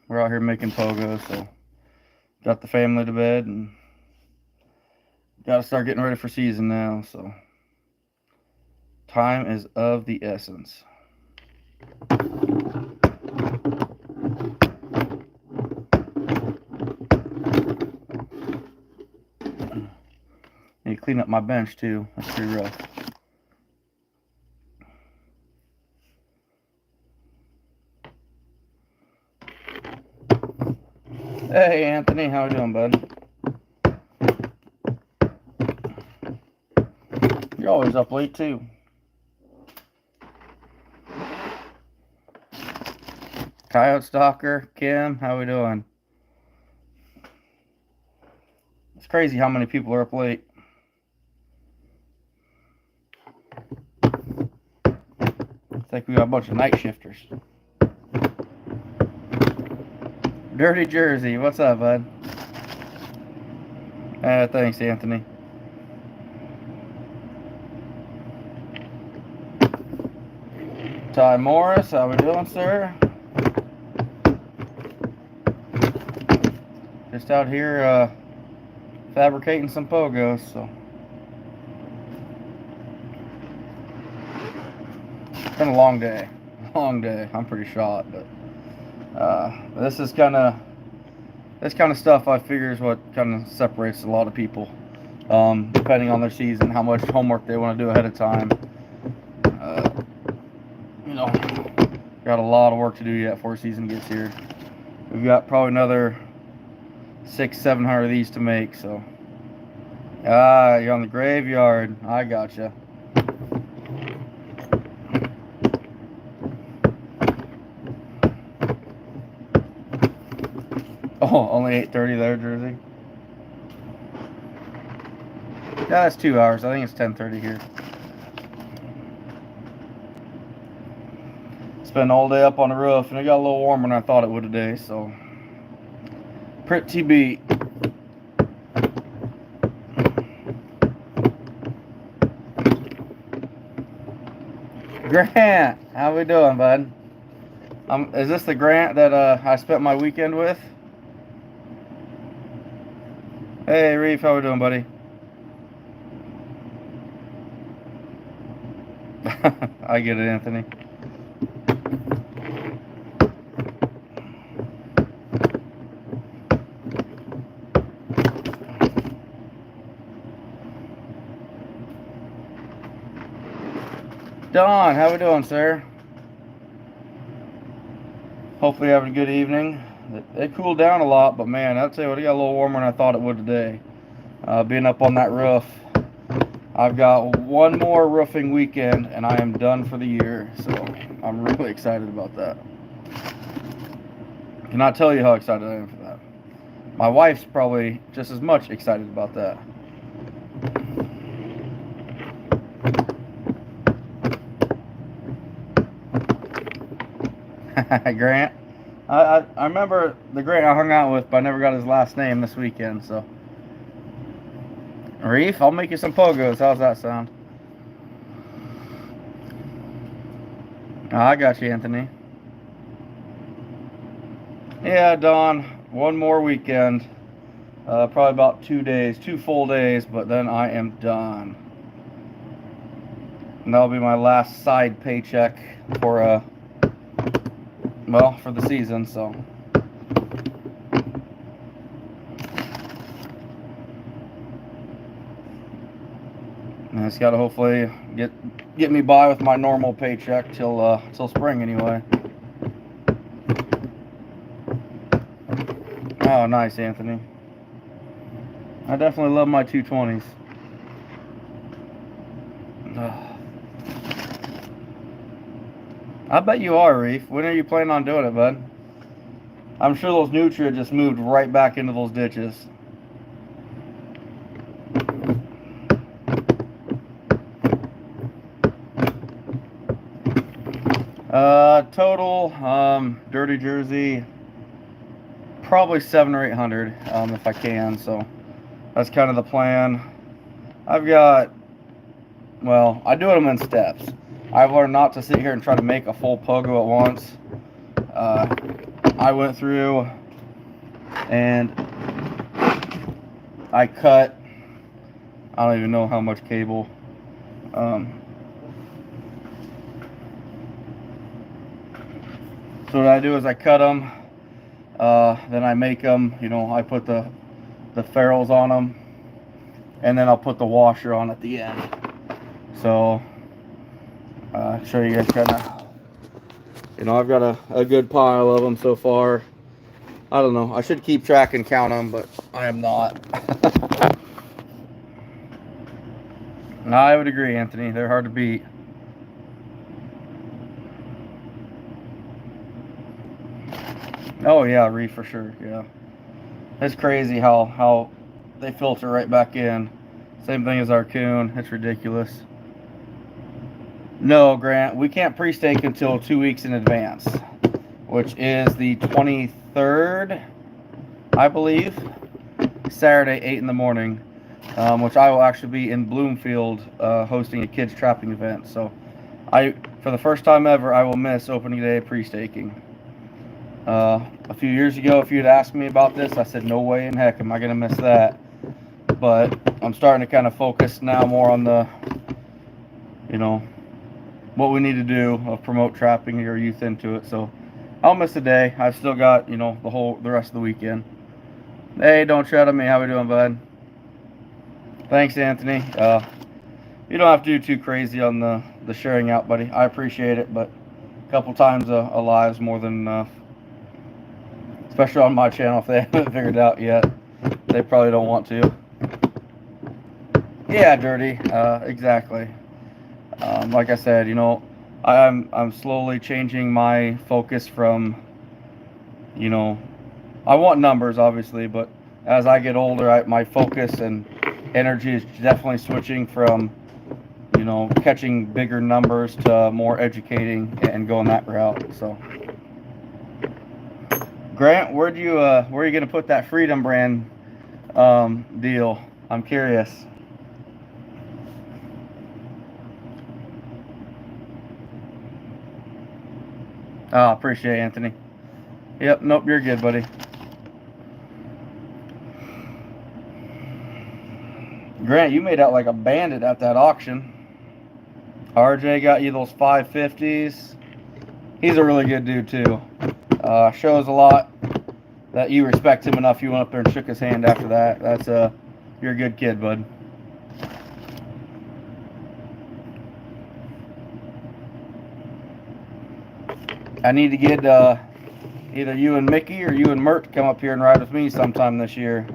We're out here making pogos, so got the family to bed and got to start getting ready for season now. So time is of the essence. Need to clean up my bench too. That's pretty rough. Hey Anthony, how you doing, bud? You're always up late too. Coyote Stalker, Kim, how we doing? It's crazy how many people are up late. It's like we got a bunch of night shifters. Dirty Jersey, what's up, bud? Thanks, Anthony. Ty Morris, how we doing, sir? Just out here fabricating some pogos, so. It's been a long day. Long day. I'm pretty shot, but this kind of stuff I figure is what kind of separates a lot of people, depending on their season, how much homework they want to do ahead of time. You know, got a lot of work to do yet before season gets here. We've got probably another 600-700 of these to make, so. You're on the graveyard. I gotcha. Oh, only 8:30 there, Jersey. Yeah, that's 2 hours. I think it's 10:30 here. Spent all day up on the roof, and it got a little warmer than I thought it would today, so. Pretty beat. Grant, how we doing, bud? Is this the Grant that I spent my weekend with? Hey, Reef, how we doing, buddy? I get it, Anthony. Don, how we doing, sir? Hopefully having a good evening. It cooled down a lot, but man, I'll tell you what, it got a little warmer than I thought it would today. Being up on that roof. I've got one more roofing weekend, and I am done for the year, so I'm really excited about that. Cannot tell you how excited I am for that. My wife's probably just as much excited about that. Grant. I remember the Grant I hung out with, but I never got his last name this weekend, so. Reef, I'll make you some pogos. How's that sound? I got you, Anthony. Yeah, Don, one more weekend. Probably about 2 days, 2 full days, but then I am done. And that'll be my last side paycheck for for the season, so. And it's got to hopefully get me by with my normal paycheck till spring anyway. Oh, nice, Anthony. I definitely love my 220s. I bet you are, Reef. When are you planning on doing it, bud? I'm sure those nutria just moved right back into those ditches. Total, Dirty Jersey, probably 700 or 800, if I can, so that's kind of the plan. I've got, well, I do them in steps. I've learned not to sit here and try to make a full pogo at once. I went through and I cut, I don't even know how much cable. So what I do is I cut them, then I make them, I put the ferrules on them, and then I'll put the washer on at the end. So, show you guys kind of, I've got a good pile of them so far. I don't know, I should keep track and count them, but I am not. I would agree, Anthony, they're hard to beat. Oh yeah, reef for sure, yeah. It's crazy how they filter right back in. Same thing as our coon. It's ridiculous. No, Grant, we can't pre-stake until 2 weeks in advance, which is the 23rd, I believe. Saturday, 8 in the morning, which I will actually be in Bloomfield hosting a kids trapping event. So for the first time ever, I will miss opening day pre-staking. A few years ago, if you'd asked me about this, I said, no way in heck am I going to miss that. But I'm starting to kind of focus now more on the, what we need to do of promote trapping your youth into it. So I'll miss a day. I've still got, the rest of the weekend. Hey, don't shout at me. How we doing, bud? Thanks, Anthony. You don't have to do too crazy on the sharing out, buddy. I appreciate it, but a couple times a lie is more than enough. Especially on my channel, if they haven't figured it out yet. They probably don't want to. Yeah, dirty. Exactly. Like I said, I'm slowly changing my focus from, I want numbers, obviously, but as I get older, my focus and energy is definitely switching from, catching bigger numbers to more educating and going that route. So. Grant, where are you gonna put that Freedom brand deal? I'm curious. Oh, appreciate it, Anthony. Yep, nope, you're good, buddy. Grant, you made out like a bandit at that auction. RJ got you those 550s. He's a really good dude too. Shows a lot that you respect him enough. You went up there and shook his hand after that. That's you're a good kid, bud. I need to get either you and Mickey or you and Mert to come up here and ride with me sometime this year.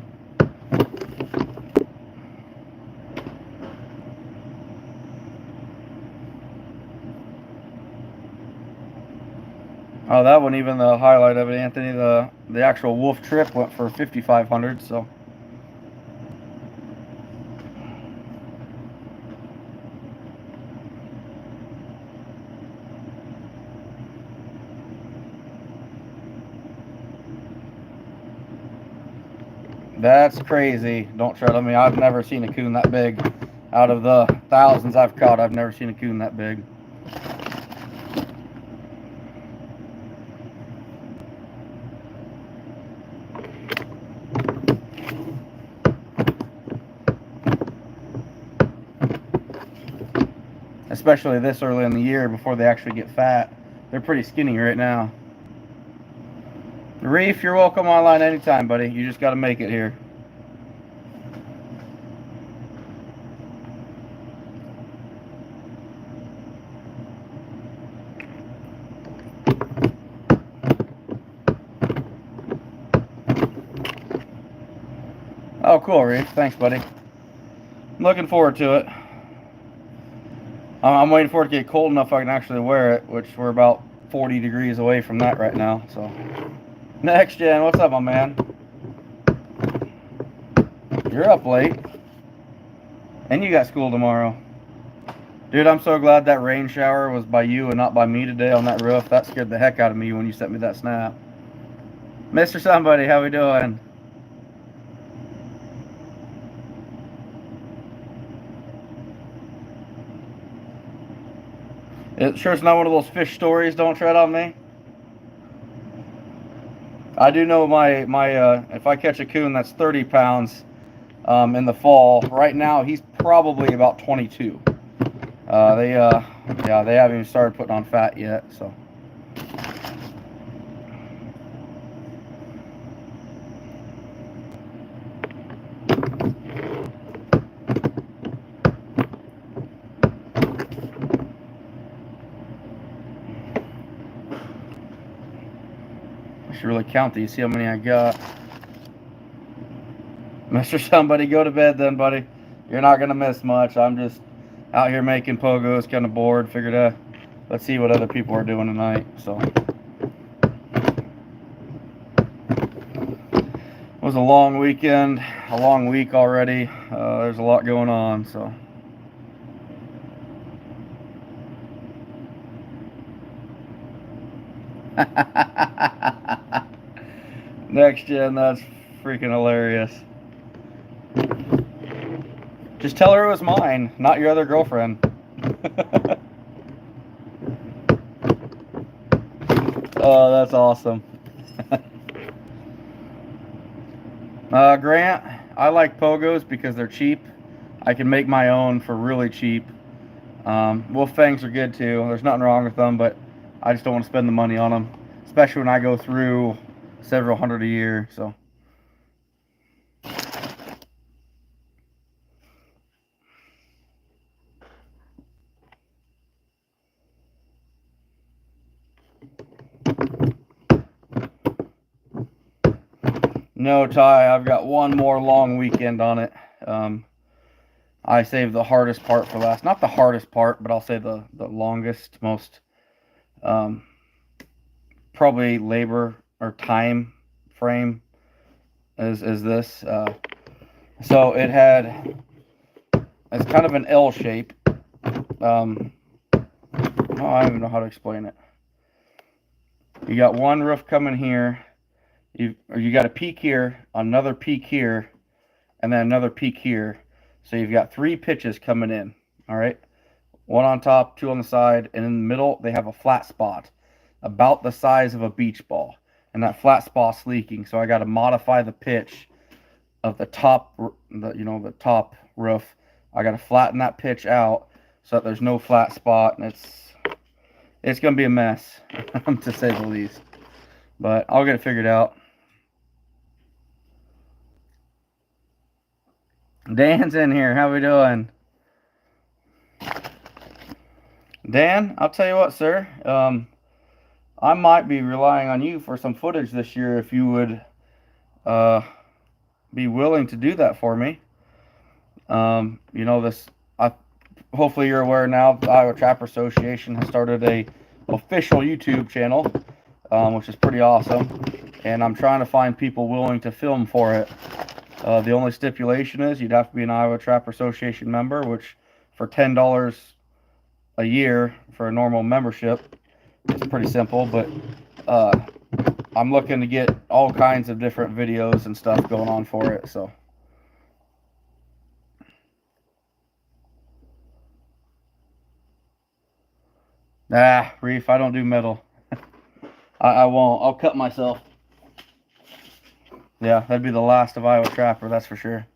Oh, that wasn't even the highlight of it, Anthony. The actual wolf trip went for 5,500. So. That's crazy. Don't try to tell me. I've never seen a coon that big. Out of the thousands I've caught, I've never seen a coon that big. Especially this early in the year before they actually get fat. They're pretty skinny right now. Reef, you're welcome online anytime, buddy. You just got to make it here. Oh, cool, Reef. Thanks, buddy. I'm looking forward to it. I'm waiting for it to get cold enough I can actually wear it, which we're about 40 degrees away from that right now. So, next gen, what's up, my man? You're up late, and you got school tomorrow. Dude, I'm so glad that rain shower was by you and not by me today on that roof. That scared the heck out of me when you sent me that snap. Mr. Somebody, how we doing? It sure it's not one of those fish stories, don't tread on me. I do know my if I catch a coon that's 30 pounds in the fall, right now he's probably about 22. Yeah, they haven't even started putting on fat yet, so. I should really count these, see how many I got. Mr. Somebody, go to bed then, buddy. You're not gonna miss much. I'm just out here making pogos, kind of bored. Figured, let's see what other people are doing tonight. So it was a long weekend, a long week already. There's a lot going on, so. Next gen, that's freaking hilarious. Just tell her it was mine, not your other girlfriend. Oh, that's awesome. Grant, I like pogos because they're cheap. I can make my own for really cheap. Wolf fangs are good too. There's nothing wrong with them, but I just don't want to spend the money on them, especially when I go through several hundred a year. So. No, Ty, I've got one more long weekend on it. I saved the hardest part for last. Not the hardest part, but I'll say the longest, most probably labor or time frame is this. So it's kind of an L shape. Oh, I don't even know how to explain it. You got one roof coming here. You got a peak here, another peak here, and then another peak here. So you've got 3 pitches coming in. All right, one on top, 2 on the side, and in the middle they have a flat spot about the size of a beach ball, and that flat spot's leaking. So I got to modify the pitch of the top, the top roof. I got to flatten that pitch out so that there's no flat spot, and it's gonna be a mess, to say the least. But I'll get it figured out. Dan's in here. How we doing? Dan, I'll tell you what, sir. I might be relying on you for some footage this year if you would be willing to do that for me. Hopefully you're aware now, the Iowa Trapper Association has started a official YouTube channel, which is pretty awesome. And I'm trying to find people willing to film for it. The only stipulation is you'd have to be an Iowa Trapper Association member, which for $10 a year for a normal membership, it's pretty simple. But I'm looking to get all kinds of different videos and stuff going on for it. So. Reef, I don't do metal. I won't. I'll cut myself. Yeah, that'd be the last of Iowa Trapper, that's for sure.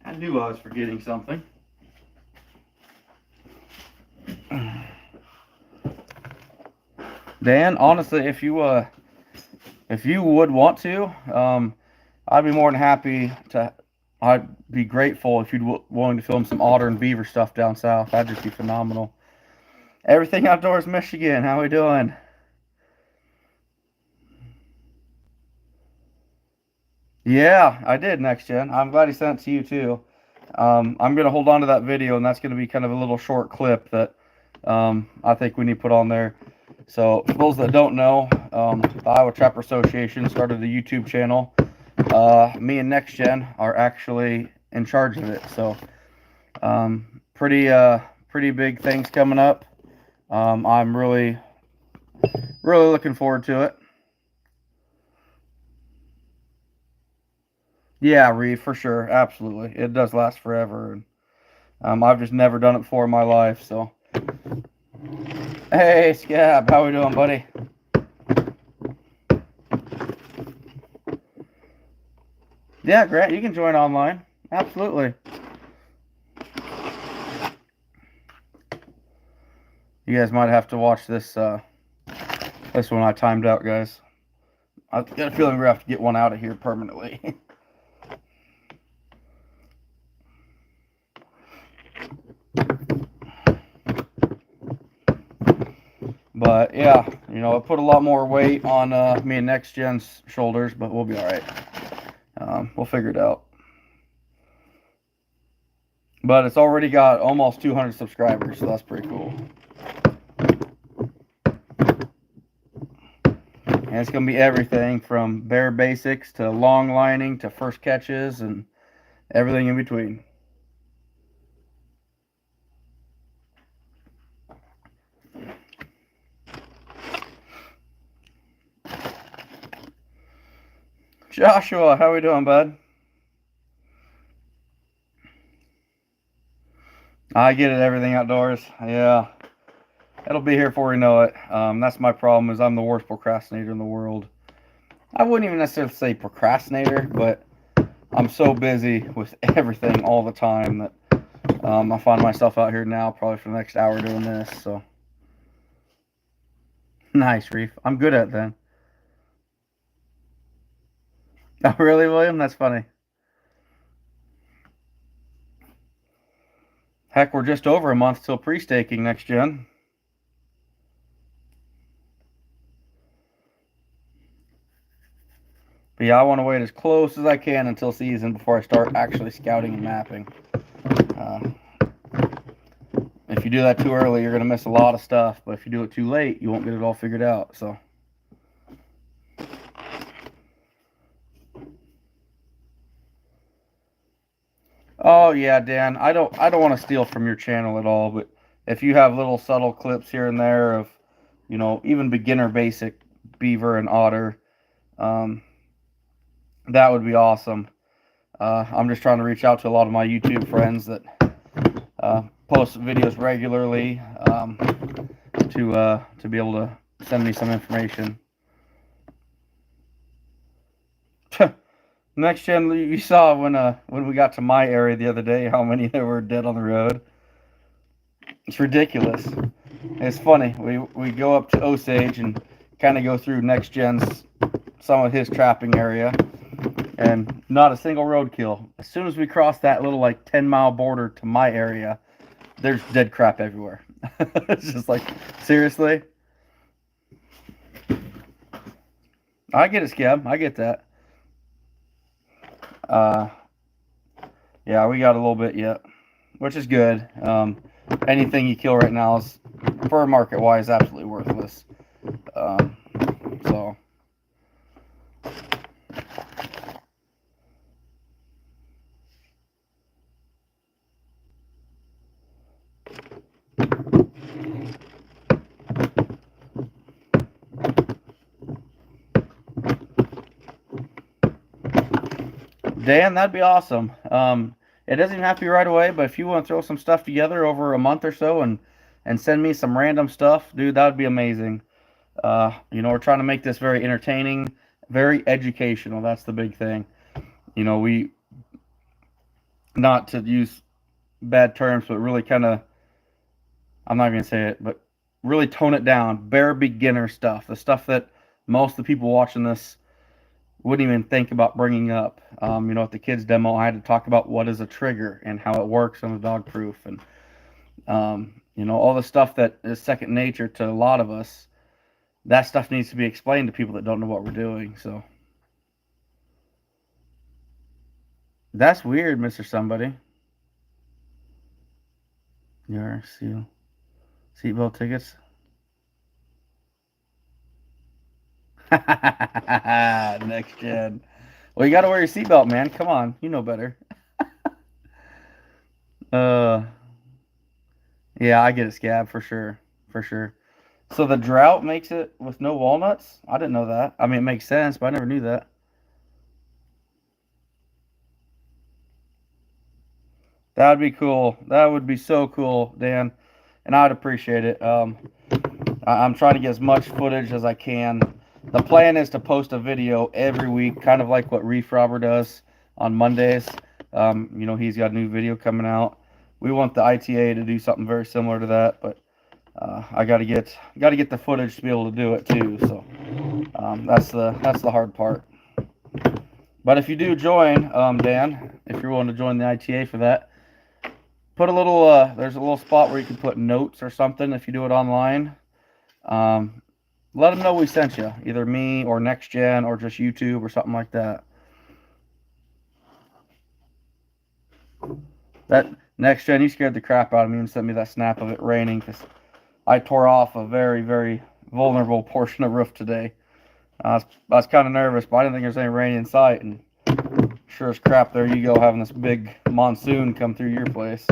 I knew I was forgetting something. Dan, honestly, if you would want to, I'd be more than happy to. I'd be grateful if you'd willing to film some otter and beaver stuff down south. That'd just be phenomenal. Everything Outdoors Michigan, how we doing? Yeah, I did, Next Gen. I'm glad he sent it to you too. I'm going to hold on to that video, and that's going to be kind of a little short clip that I think we need to put on there. So for those that don't know, the Iowa Trapper Association started a YouTube channel. Me and Next Gen are actually in charge of it. So pretty big things coming up. I'm really looking forward to it. Yeah, reef for sure. Absolutely. It does last forever. And I've just never done it before in my life. So, hey, Scab, how we doing, buddy? Yeah, Grant, you can join online. Absolutely. You guys might have to watch this one I timed out, guys. I got a feeling we're gonna have to get one out of here permanently. But yeah, it put a lot more weight on me and Next Gen's shoulders, but we'll be all right. We'll figure it out. But it's already got almost 200 subscribers, so that's pretty cool. And it's going to be everything from bare basics to long lining to first catches and everything in between. Joshua, how we doing, bud? I get it, everything outdoors. Yeah. It'll be here before we know it. That's my problem is I'm the worst procrastinator in the world. I wouldn't even necessarily say procrastinator, but I'm so busy with everything all the time that I find myself out here now probably for the next hour doing this. So nice, Reef. I'm good at it then. Oh, really, William? That's funny. Heck, we're just over a month till pre-staking Next Gen. But yeah, I want to wait as close as I can until season before I start actually scouting and mapping. If you do that too early, you're going to miss a lot of stuff. But if you do it too late, you won't get it all figured out. So. Oh yeah, Dan. I don't want to steal from your channel at all, but if you have little subtle clips here and there of, even beginner basic beaver and otter, um, that would be awesome. I'm just trying to reach out to a lot of my YouTube friends that post videos regularly to be able to send me some information. Next Gen, you saw when we got to my area the other day how many there were dead on the road. It's ridiculous. It's funny. We go up to Osage and kind of go through Next Gen's some of his trapping area, and not a single roadkill. As soon as we cross that little 10-mile border to my area, there's dead crap everywhere. It's just like, seriously? I get it, Scab. I get that. Yeah, we got a little bit yet, which is good. Anything you kill right now is, for market wise, absolutely worthless. So. Dan, that'd be awesome. It doesn't even have to be right away, but if you want to throw some stuff together over a month or so and send me some random stuff, dude, that would be amazing. We're trying to make this very entertaining, very educational. That's the big thing. We, not to use bad terms, but really kind of, I'm not going to say it, but really tone it down. Bare beginner stuff, the stuff that most of the people watching this wouldn't even think about bringing up. At the kids demo, I had to talk about what is a trigger and how it works on the dog proof, and all the stuff that is second nature to a lot of us. That stuff needs to be explained to people that don't know what we're doing. So that's weird, Mr. Somebody. Your seatbelt tickets. Next Gen. Well, you got to wear your seatbelt, man. Come on, you know better. Yeah, I get it, Scab, for sure, for sure. So the drought makes it with no walnuts? I didn't know that. I mean, it makes sense, but I never knew that. That'd be cool. That would be so cool, Dan, and I'd appreciate it. I'm trying to get as much footage as I can. The plan is to post a video every week, kind of like what Reef Robber does on Mondays. You know, he's got a new video coming out. We want the ITA to do something very similar to that, but I got to get the footage to be able to do it too. So that's the hard part. But if you do join, Dan, if you're willing to join the ITA for that, put a little. There's a little spot where you can put notes or something if you do it online. Let them know we sent you, either me or Next Gen or just YouTube or something like that. That Next Gen, you scared the crap out of me and sent me that snap of it raining because I tore off a very, very vulnerable portion of roof today. I was kind of nervous, but I didn't think there was any rain in sight. And sure as crap, there you go, having this big monsoon come through your place.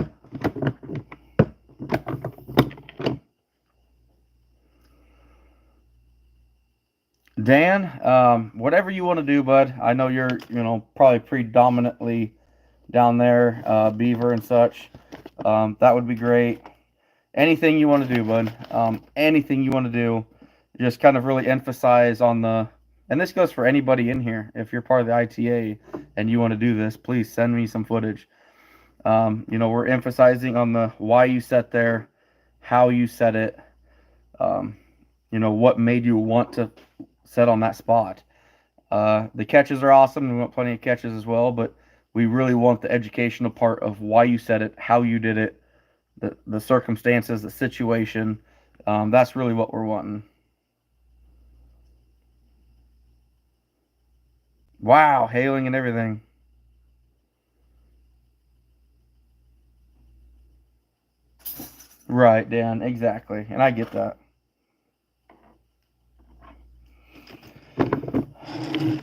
Dan, whatever you want to do, bud. I know you're, probably predominantly down there, beaver and such. That would be great. Anything you want to do, bud. Anything you want to do. Just kind of really emphasize on and this goes for anybody in here. If you're part of the ITA and you want to do this, please send me some footage. We're emphasizing on the why you set there, how you set it, what made you want to set on that spot. The catches are awesome. We want plenty of catches as well, but we really want the educational part of why you set it, how you did it, the circumstances, the situation. That's really what we're wanting. Wow, hailing and everything. Right, Dan, exactly. And I get that.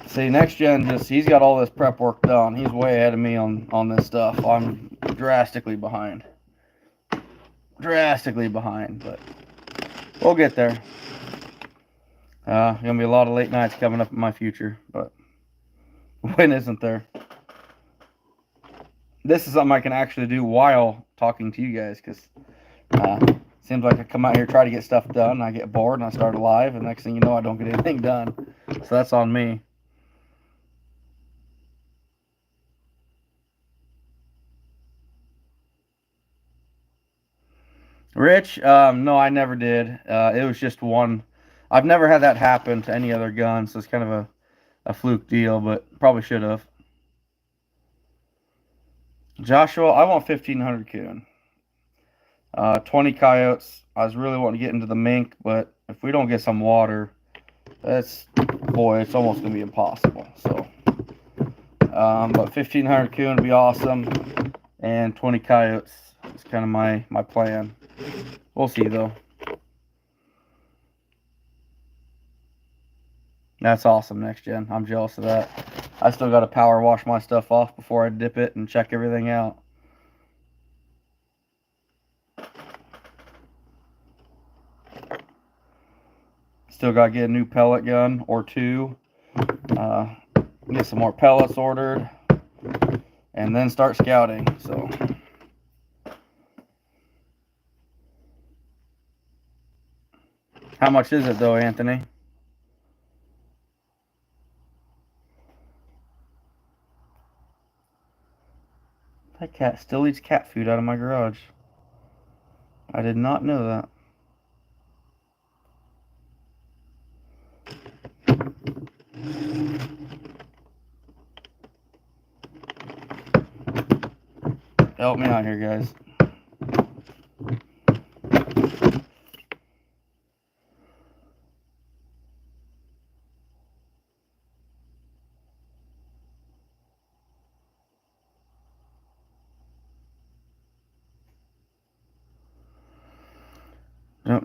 See, Next Gen he's got all this prep work done. He's way ahead of me on this stuff. I'm drastically behind. Drastically behind, but we'll get there. Gonna be a lot of late nights coming up in my future, but when isn't there? This is something I can actually do while talking to you guys, because seems like I come out here, try to get stuff done, and I get bored, and I start a live, and next thing you know, I don't get anything done. So that's on me. Rich, no, I never did. It was just one. I've never had that happen to any other gun, so it's kind of a fluke deal, but probably should have. Joshua, I want 1,500 coon. 20 coyotes. I was really wanting to get into the mink, but if we don't get some water, it's almost going to be impossible. So, but 1,500 coon would be awesome, and 20 coyotes is kind of my plan. We'll see, though. That's awesome, Next Gen. I'm jealous of that. I still got to power wash my stuff off before I dip it and check everything out. Still got to get a new pellet gun or two. Get some more pellets ordered. And then start scouting. So, how much is it though, Anthony? That cat still eats cat food out of my garage. I did not know that. Help me out here, guys.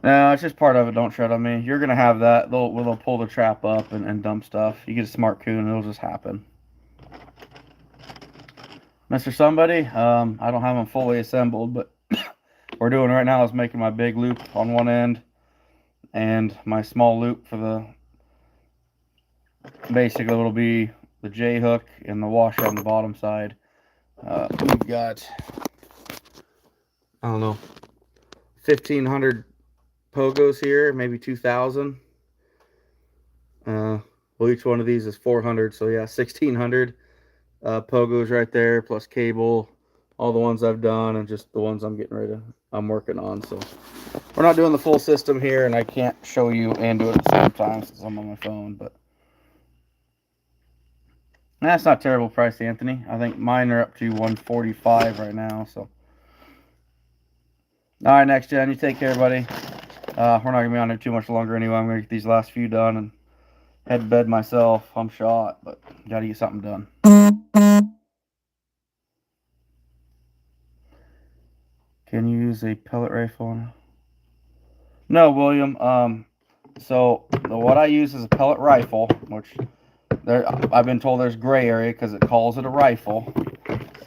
No, it's just part of it. Don't tread on me. You're gonna have that. They'll pull the trap up and dump stuff. You get a smart coon, it'll just happen. Mr. Somebody, I don't have them fully assembled, but what we're doing right now is making my big loop on one end and my small loop for the, basically it'll be the J hook and the washer on the bottom side. We've got I don't know, 1,500 pogos here, maybe 2,000. Well, each one of these is 400, so yeah, 1,600 pogos right there, plus cable, all the ones I've done, and just the ones I'm working on. So we're not doing the full system here, and I can't show you and do it at the same time since I'm on my phone, but that's not terrible price, Anthony. I think mine are up to 145 right now, so. All right, next gen, you take care, buddy. We're not gonna be on there too much longer anyway. I'm gonna get these last few done and head to bed myself. I'm shot, but gotta get something done. Can you use a pellet rifle? No, William. So what I use is a pellet rifle, which I've been told there's gray area because it calls it a rifle.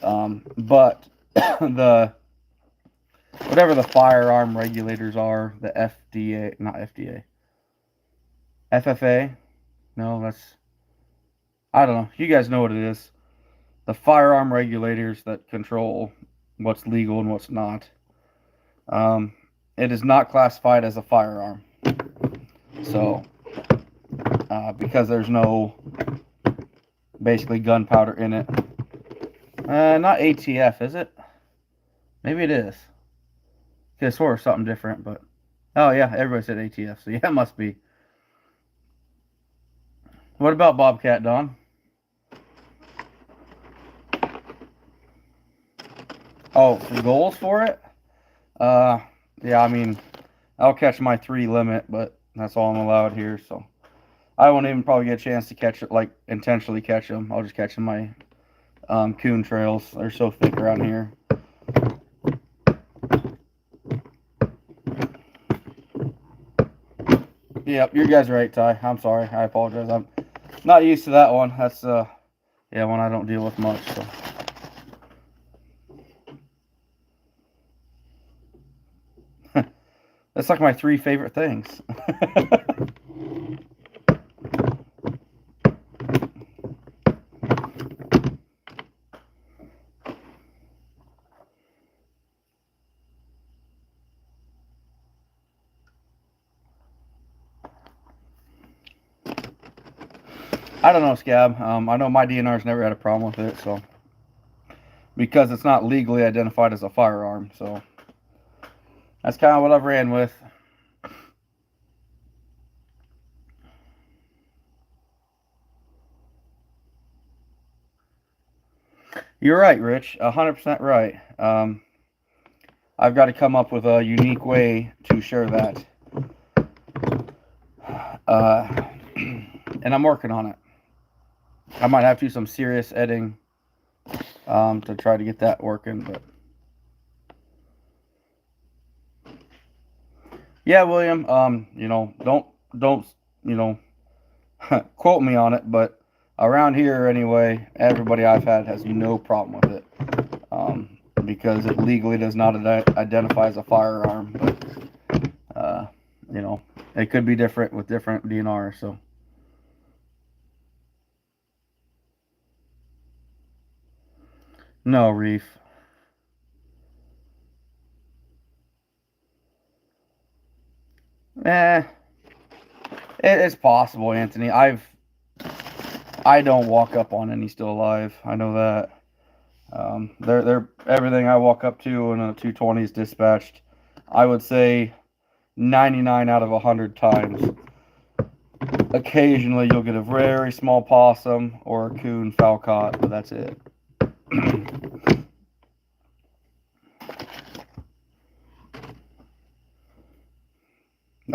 But the whatever the firearm regulators are, the FDA, not FDA, FFA. No, that's, I don't know. You guys know what it is. The firearm regulators that control what's legal and what's not. It is not classified as a firearm. So, because there's no basically gunpowder in it. Not ATF, is it? Maybe it is. It's sort of something different, but oh yeah, everybody said ATF, so yeah, it must be. What about Bobcat, Don? Oh, the goals for it? Yeah, I mean, I'll catch my 3 limit, but that's all I'm allowed here, so I won't even probably get a chance to catch it, like intentionally catch them. I'll just catch them my coon trails. They're so thick around here. Yep, you guys are right, Ty. I'm sorry. I apologize. I'm not used to that one. That's yeah, one I don't deal with much. So. That's like my 3 favorite things. I don't know, Scab. I know my DNR's never had a problem with it, so because it's not legally identified as a firearm, so that's kind of what I've ran with. You're right, Rich. 100% right. I've got to come up with a unique way to share that. And I'm working on it. I might have to do some serious editing to try to get that working, but yeah, William. You know, don't you know quote me on it, but around here anyway, everybody I've had has no problem with it because it legally does not identify as a firearm. But you know, it could be different with different DNRs. So. No, Reef. Eh, it's possible, Anthony. I don't walk up on any still alive. I know that. They're everything I walk up to in a 220 is dispatched. I would say 99 out of 100 times. Occasionally, you'll get a very small possum or a coon foul caught, but that's it.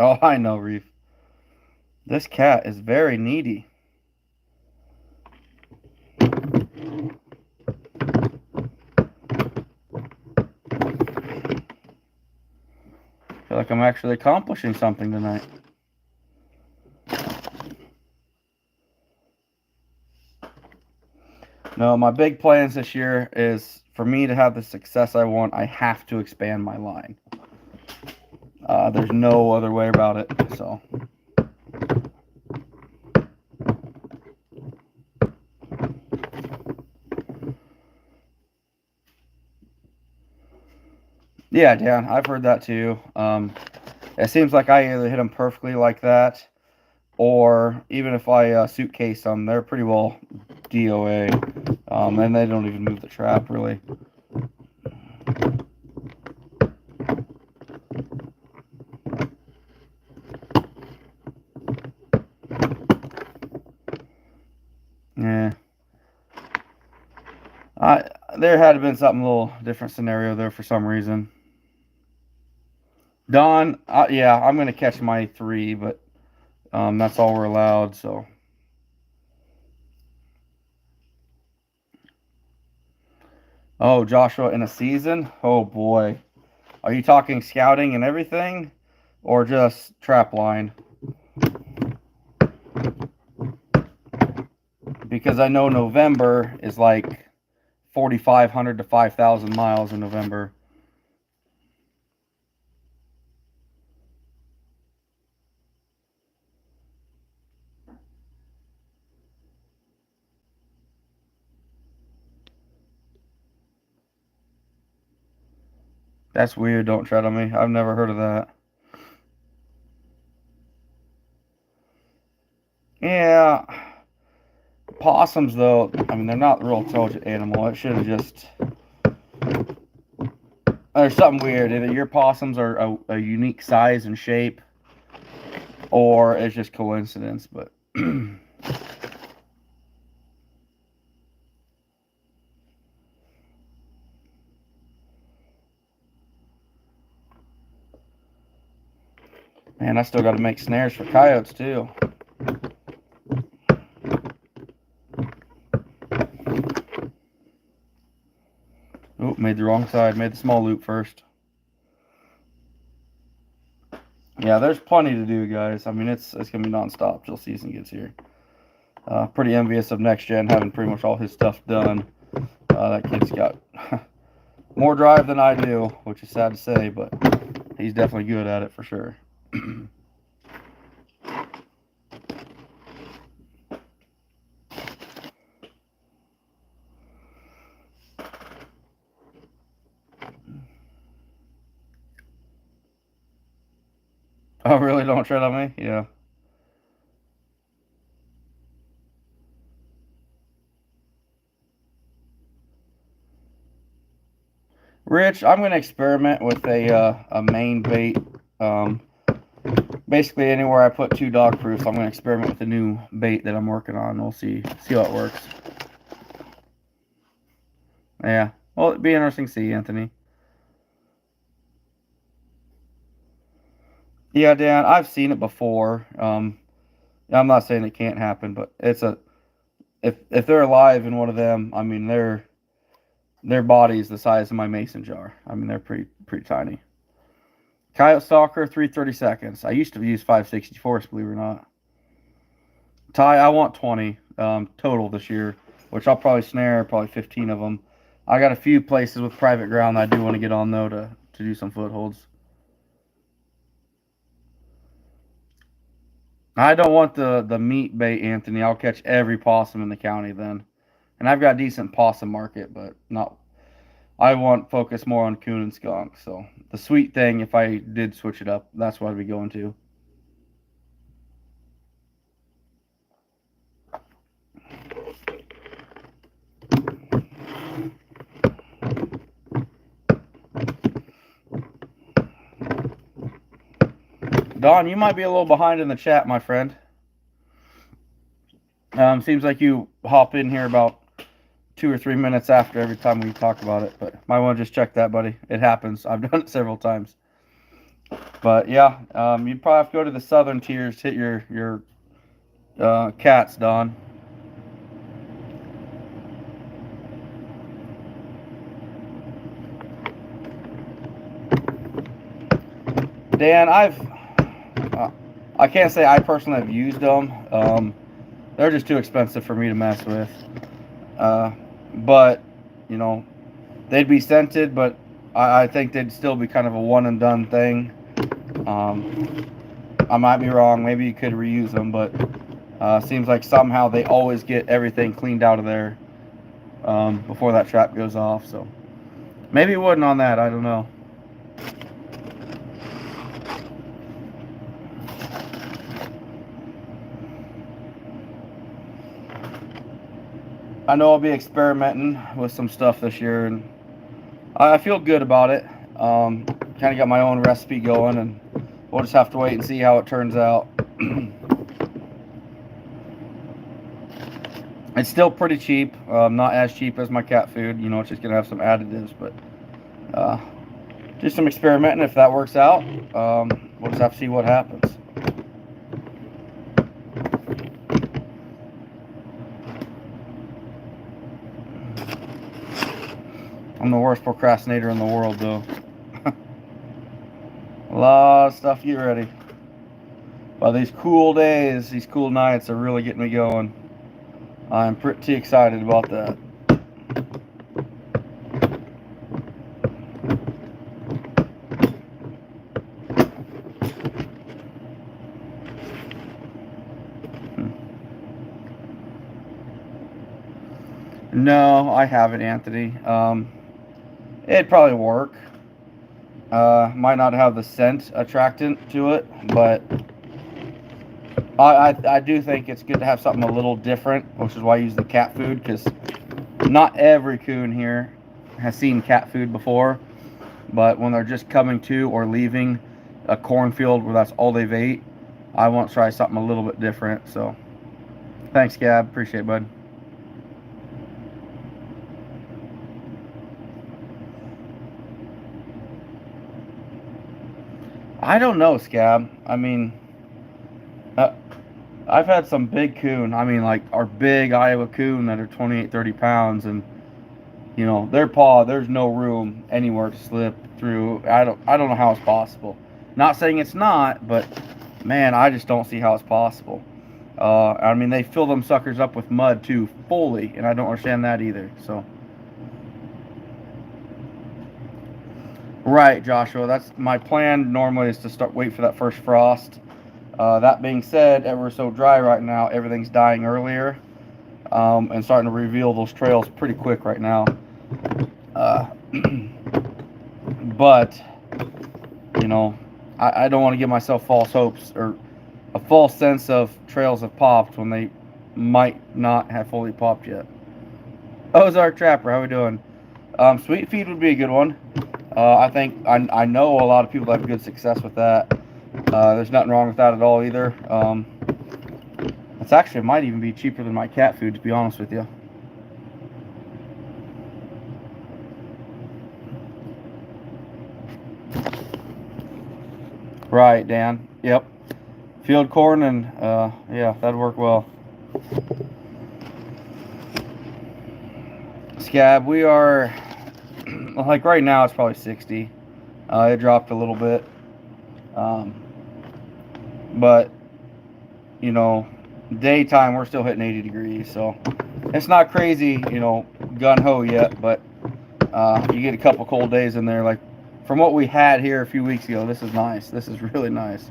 Oh, I know, Reef. This cat is very needy. I feel like I'm actually accomplishing something tonight. No, my big plans this year is for me to have the success I want, I have to expand my line. There's no other way about it, so. Yeah, Dan, I've heard that too. It seems like I either hit them perfectly like that, or even if I suitcase them, they're pretty well DOA. And they don't even move the trap really. Yeah. There had been something a little different scenario there for some reason. Don, yeah, I'm gonna catch my 3, but that's all we're allowed. So, oh, Joshua, in a season? Oh boy, are you talking scouting and everything, or just trap line? Because I know November is like 4,500 to 5,000 miles in November. That's weird. Don't tread on me. I've never heard of that. Yeah, possums though. I mean, they're not a real intelligent animal. It should have just. There's something weird. Either your possums are a unique size and shape, or it's just coincidence. But man, I still got to make snares for coyotes too. Oh, made the wrong side. Made the small loop first. Yeah, there's plenty to do, guys. I mean, it's gonna be nonstop till season gets here. Pretty envious of Next Gen having pretty much all his stuff done. That kid's got more drive than I do, which is sad to say, but he's definitely good at it for sure. Oh, really? Don't tread on me? Yeah. Rich, I'm going to experiment with a main bait. Um, Basically, anywhere I put 2 dog proofs, I'm going to experiment with a new bait that I'm working on. We'll see how it works. Yeah. Well, it'd be interesting to see, Anthony. Yeah, Dan, I've seen it before. I'm not saying it can't happen, but it's a if they're alive in one of them, I mean their body is the size of my mason jar. I mean they're pretty tiny. Coyote Stalker, 3/32. I used to use 5/64, believe it or not. Ty, I want 20 total this year, which I'll probably snare probably 15 of them. I got a few places with private ground that I do want to get on though to do some footholds. I don't want the meat bait, Anthony. I'll catch every possum in the county then, and I've got a decent possum market, but not. I want focus more on coon and skunk. So the sweet thing, if I did switch it up, that's what I'd be going to. Don, you might be a little behind in the chat, my friend. Seems like you hop in here about 2 or 3 minutes after every time we talk about it, but might want to just check that, buddy. It happens. I've done it several times. But yeah, you'd probably have to go to the southern tiers to hit your cats, Don. Dan, I can't say I personally have used them. They're just too expensive for me to mess with. But you know, they'd be scented, but I think they'd still be kind of a one and done thing. I might be wrong. Maybe you could reuse them, but seems like somehow they always get everything cleaned out of there before that trap goes off. So maybe it wouldn't on that. I don't know. I know I'll be experimenting with some stuff this year, and I feel good about it. Kind of got my own recipe going, and we'll just have to wait and see how it turns out. It's still pretty cheap. Not as cheap as my cat food. You know, it's just gonna have some additives, but do some experimenting. If that works out, we'll just have to see what happens. I'm the worst procrastinator in the world, though. A lot of stuff to get ready. But these cool days, these cool nights are really getting me going. I'm pretty excited about that. No, I haven't, Anthony. It'd probably work. Might not have the scent attractant to it, but I do think it's good to have something a little different, which is why I use the cat food, because not every coon here has seen cat food before, but when they're just coming to or leaving a cornfield where that's all they've ate, I want to try something a little bit different. So thanks, Gab. Appreciate it, bud. I don't know, Scab. I mean, I've had some big coon. I mean, like our big Iowa coon that are 28, 30 pounds, and you know, their paw, there's no room anywhere to slip through. I don't know how it's possible. Not saying it's not, but man, I just don't see how it's possible. I mean, they fill them suckers up with mud too, fully, and I don't understand that either. So, right, Joshua, that's my plan. Normally is to wait for that first frost. That being said, we're so dry right now, everything's dying earlier, and starting to reveal those trails pretty quick right now. But, you know, I don't want to give myself false hopes or a false sense of trails have popped when they might not have fully popped yet. Ozark Trapper, how we doing? Sweet Feed would be a good one. I think I know a lot of people that have good success with that. There's nothing wrong with that at all either. It's actually, it might even be cheaper than my cat food, to be honest with you. Right, Dan. Yep. Field corn and yeah, that'd work well. Scab, we are like right now it's probably 60. It dropped a little bit. But you know, daytime we're still hitting 80 degrees, so it's not crazy, you know, gun ho yet, but you get a couple cold days in there. Like from what we had here a few weeks ago, this is nice. This is really nice.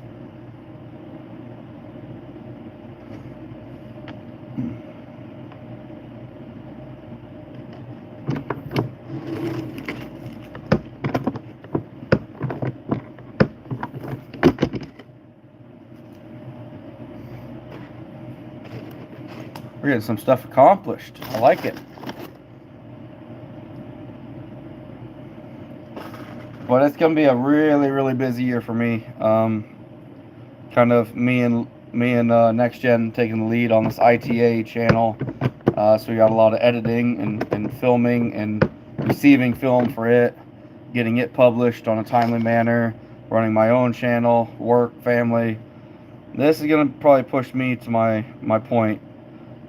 We're getting some stuff accomplished. I like it. But it's gonna be a really, really busy year for me. Kind of me and Next Gen taking the lead on this ITA channel. So we got a lot of editing and filming and receiving film for it, getting it published on a timely manner, running my own channel, work, family. This is gonna probably push me to my point.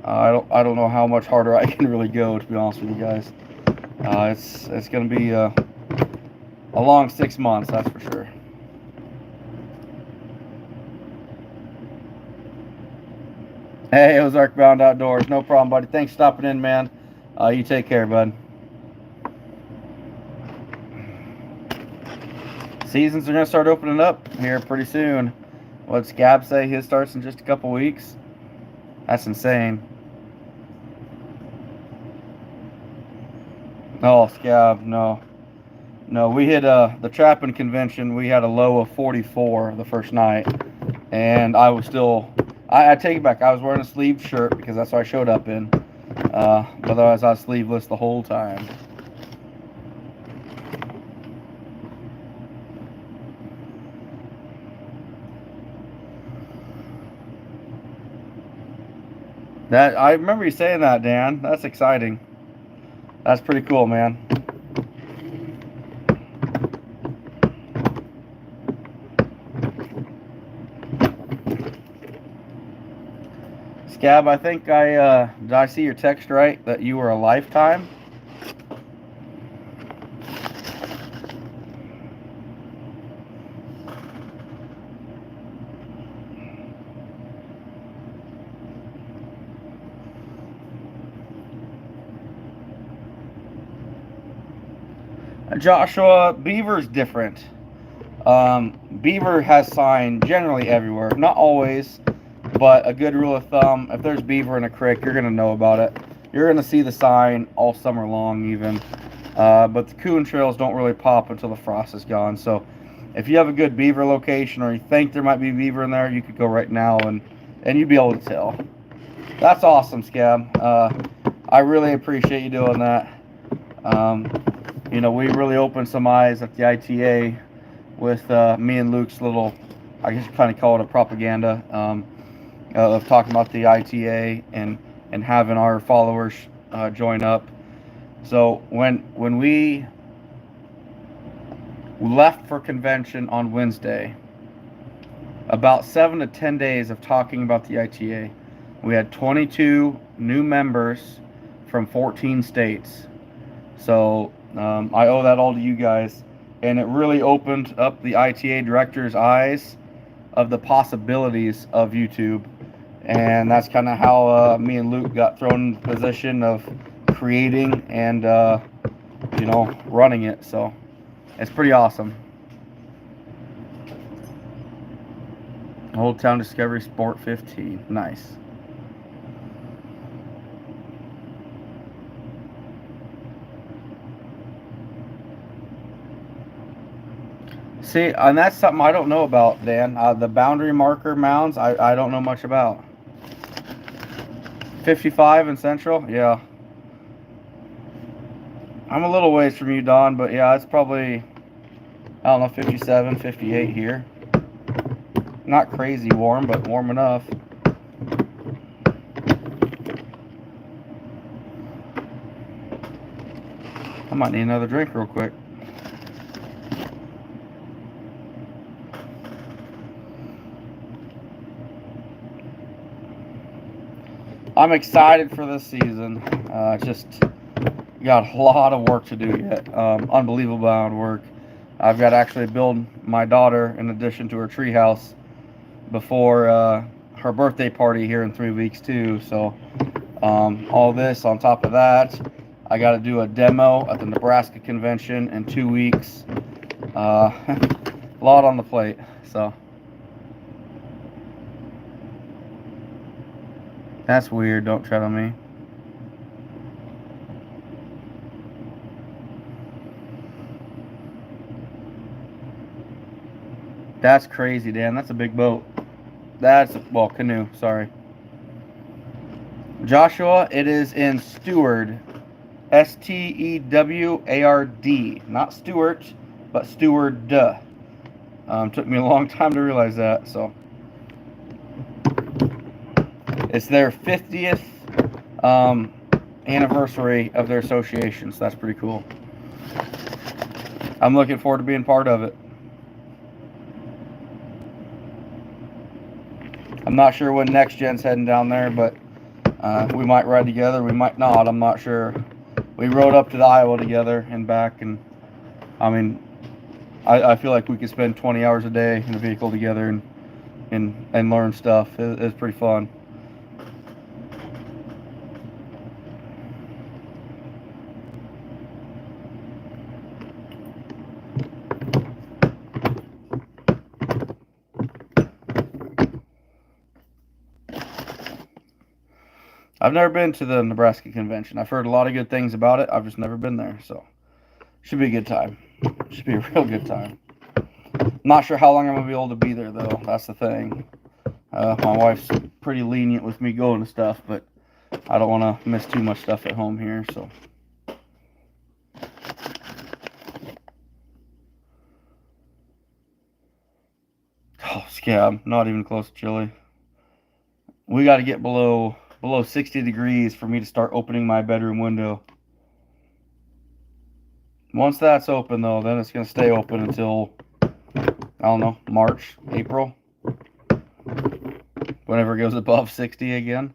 I don't know how much harder I can really go, to be honest with you guys. It's gonna be a long 6 months, that's for sure. Hey, Ozark Bound Outdoors, no problem, buddy. Thanks for stopping in, man. You take care, bud. Seasons are gonna start opening up here pretty soon. What's Gab say? His starts in just a couple weeks. That's insane. Oh, Scab, no. No, we hit the trapping convention. We had a low of 44 the first night. And I was still, I take it back. I was wearing a sleeved shirt because that's what I showed up in. But otherwise I was sleeveless the whole time. That I remember you saying that, Dan. That's exciting. That's pretty cool, man. Scab, I think did I see your text right that you were a lifetime? Joshua, Beaver's different. Beaver has sign generally everywhere, not always, but a good rule of thumb, if there's beaver in a creek, you're going to know about it. You're going to see the sign all summer long even. But the coon trails don't really pop until the frost is gone. So if you have a good beaver location or you think there might be beaver in there, you could go right now and you'd be able to tell. That's awesome, Scab. I really appreciate you doing that. You know, we really opened some eyes at the ITA with me and Luke's little, I guess you kind of call it a propaganda, of talking about the ITA and having our followers join up. So when we left for convention on Wednesday, about 7 to 10 days of talking about the ITA, we had 22 new members from 14 states. So I owe that all to you guys, and it really opened up the ITA director's eyes of the possibilities of YouTube, and that's kind of how me and Luke got thrown in the position of creating and you know, running it. So it's pretty awesome. Old Town Discovery Sport 15, nice. See, and that's something I don't know about, Dan. The boundary marker mounds, I don't know much about. 55 in Central? Yeah. I'm a little ways from you, Don, but yeah, it's probably, I don't know, 57, 58 here. Not crazy warm, but warm enough. I might need another drink real quick. I'm excited for this season. Just got a lot of work to do yet. Unbelievable amount of work. I've got to actually build my daughter in addition to her treehouse before her birthday party here in 3 weeks too. So all this on top of that, I got to do a demo at the Nebraska convention in 2 weeks. A lot on the plate. So. That's weird, don't tread on me. That's crazy, Dan. That's a big boat. Well, canoe, sorry. Joshua, it is in Steward. Steward. Not Stewart, but Steward. Took me a long time to realize that, so. It's their 50th anniversary of their association, so that's pretty cool. I'm looking forward to being part of it. I'm not sure when Next Gen's heading down there, but we might ride together, we might not, I'm not sure. We rode up to the Iowa together and back, and I mean, I feel like we could spend 20 hours a day in a vehicle together and learn stuff. It's pretty fun. I've never been to the Nebraska convention. I've heard a lot of good things about it. I've just never been there, so should be a good time. Should be a real good time. Not sure how long I'm gonna be able to be there though. That's the thing. My wife's pretty lenient with me going to stuff, but I don't want to miss too much stuff at home here, so. Oh, scab, not even close to chilly. We got to get below 60 degrees for me to start opening my bedroom window. Once that's open, though, then it's going to stay open until, I don't know, March, April. Whenever it goes above 60 again.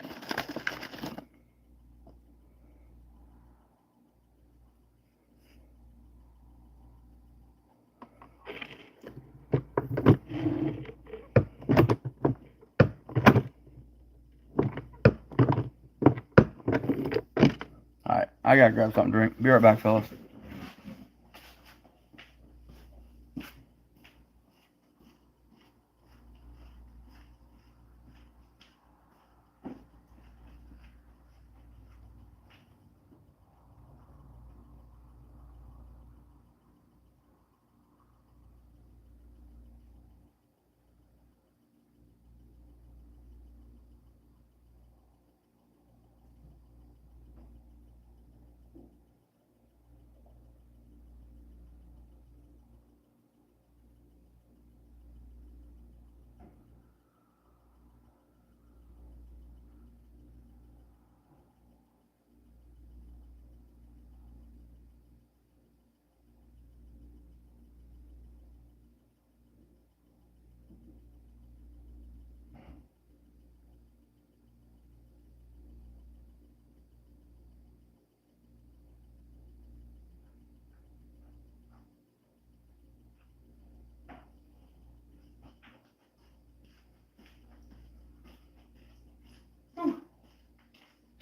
Alright, I gotta grab something to drink. Be right back, fellas.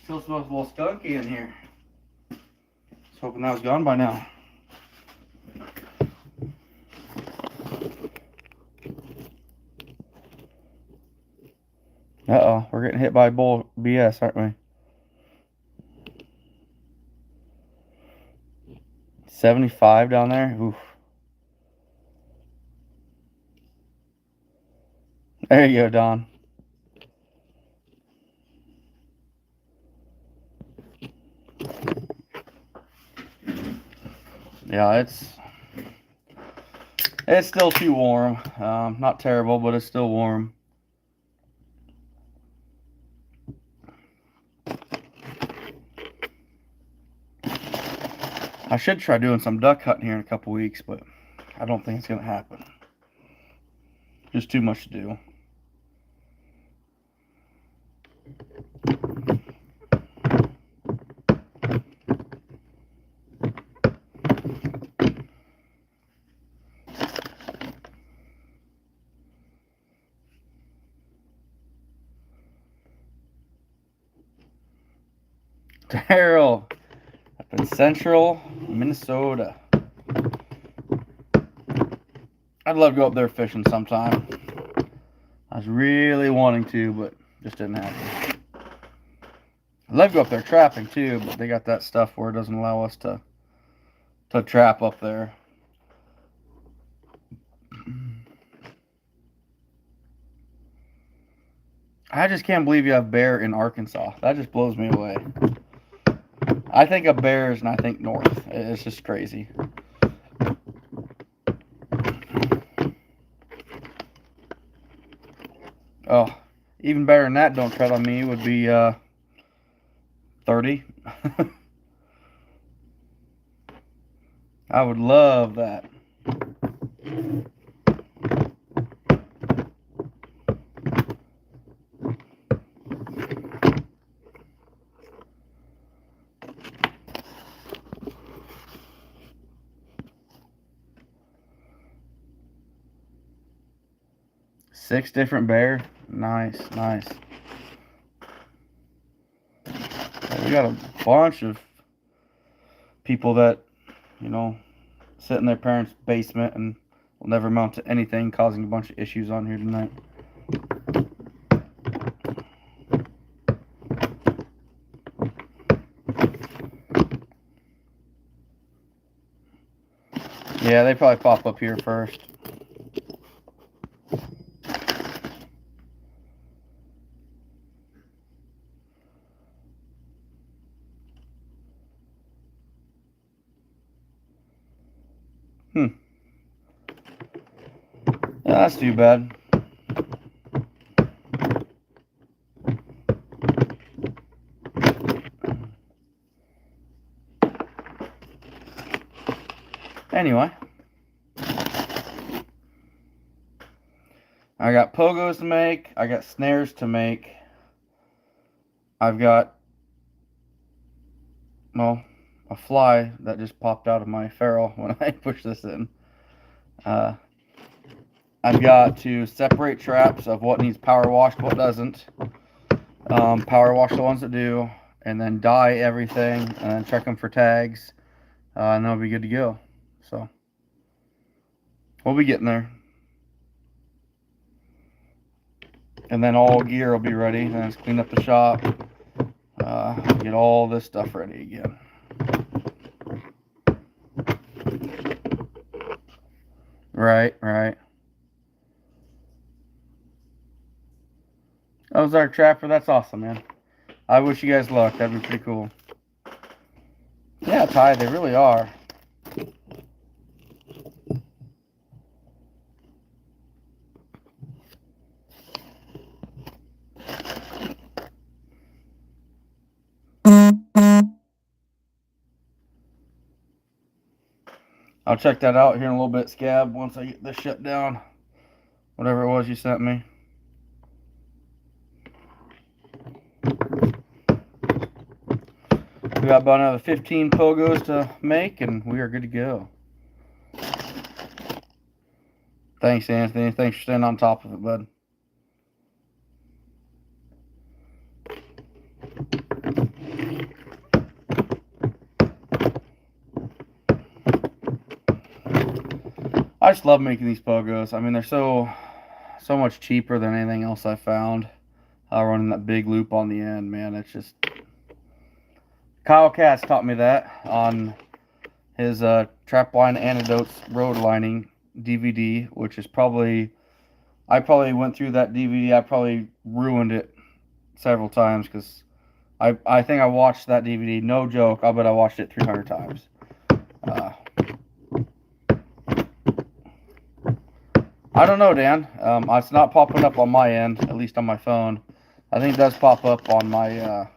Still smells a little skunky in here. I was hoping that was gone by now. Uh-oh, we're getting hit by bull BS, aren't we? 75 down there? Oof. There you go, Don. Yeah, it's still too warm. Not terrible, but it's still warm. I should try doing some duck hunting here in a couple weeks, but I don't think it's going to happen. Just too much to do. Daryl, up in central Minnesota. I'd love to go up there fishing sometime. I was really wanting to, but just didn't happen. I'd love to go up there trapping too, but they got that stuff where it doesn't allow us to trap up there. I just can't believe you have bear in Arkansas. That just blows me away. I think of bears and I think north. It's just crazy. Oh, even better than that, don't tread on me, would be 30. I would love that. Six different bear. Nice, nice. We got a bunch of people that, you know, sit in their parents' basement and will never amount to anything, causing a bunch of issues on here tonight. Yeah, they probably pop up here first. That's too bad. Anyway, I got pogos to make. I got snares to make. I've got, well, a fly that just popped out of my ferrule when I pushed this in. I've got to separate traps of what needs power washed, what doesn't. Power wash the ones that do, and then dye everything, and then check them for tags, and then we'll be good to go. So, we'll be getting there. And then all gear will be ready. Then let's clean up the shop, get all this stuff ready again. Right. That was our trapper. That's awesome, man. I wish you guys luck. That'd be pretty cool. Yeah, Ty, they really are. I'll check that out here in a little bit, Scab, once I get this shut down. Whatever it was you sent me. We got about another 15 pogos to make, and we are good to go. Thanks, Anthony. Thanks for staying on top of it, bud. I just love making these pogos. I mean, they're so much cheaper than anything else I found. Running that big loop on the end, man. It's just... Kyle Katz taught me that on his Trapline Antidotes Road Lining DVD, which is probably... I probably went through that DVD. I probably ruined it several times because I think I watched that DVD. No joke. I bet I watched it 300 times. I don't know, Dan. It's not popping up on my end, at least on my phone. I think it does pop up on my,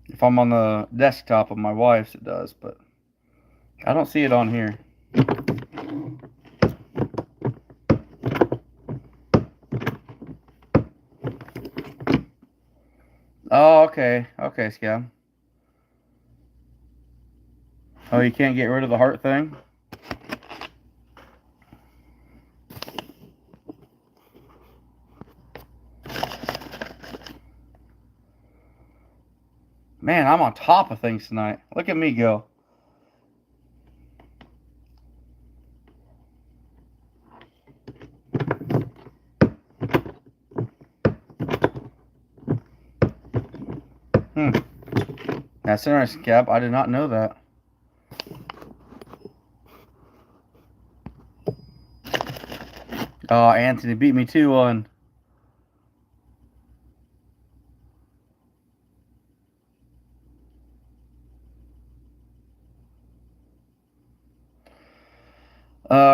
if I'm on the desktop of my wife's, it does, but I don't see it on here. Oh, okay. Okay, Scab. Oh, you can't get rid of the heart thing? Man, I'm on top of things tonight. Look at me go. That's interesting, Cap. I did not know that. Oh, Anthony beat me 2-1.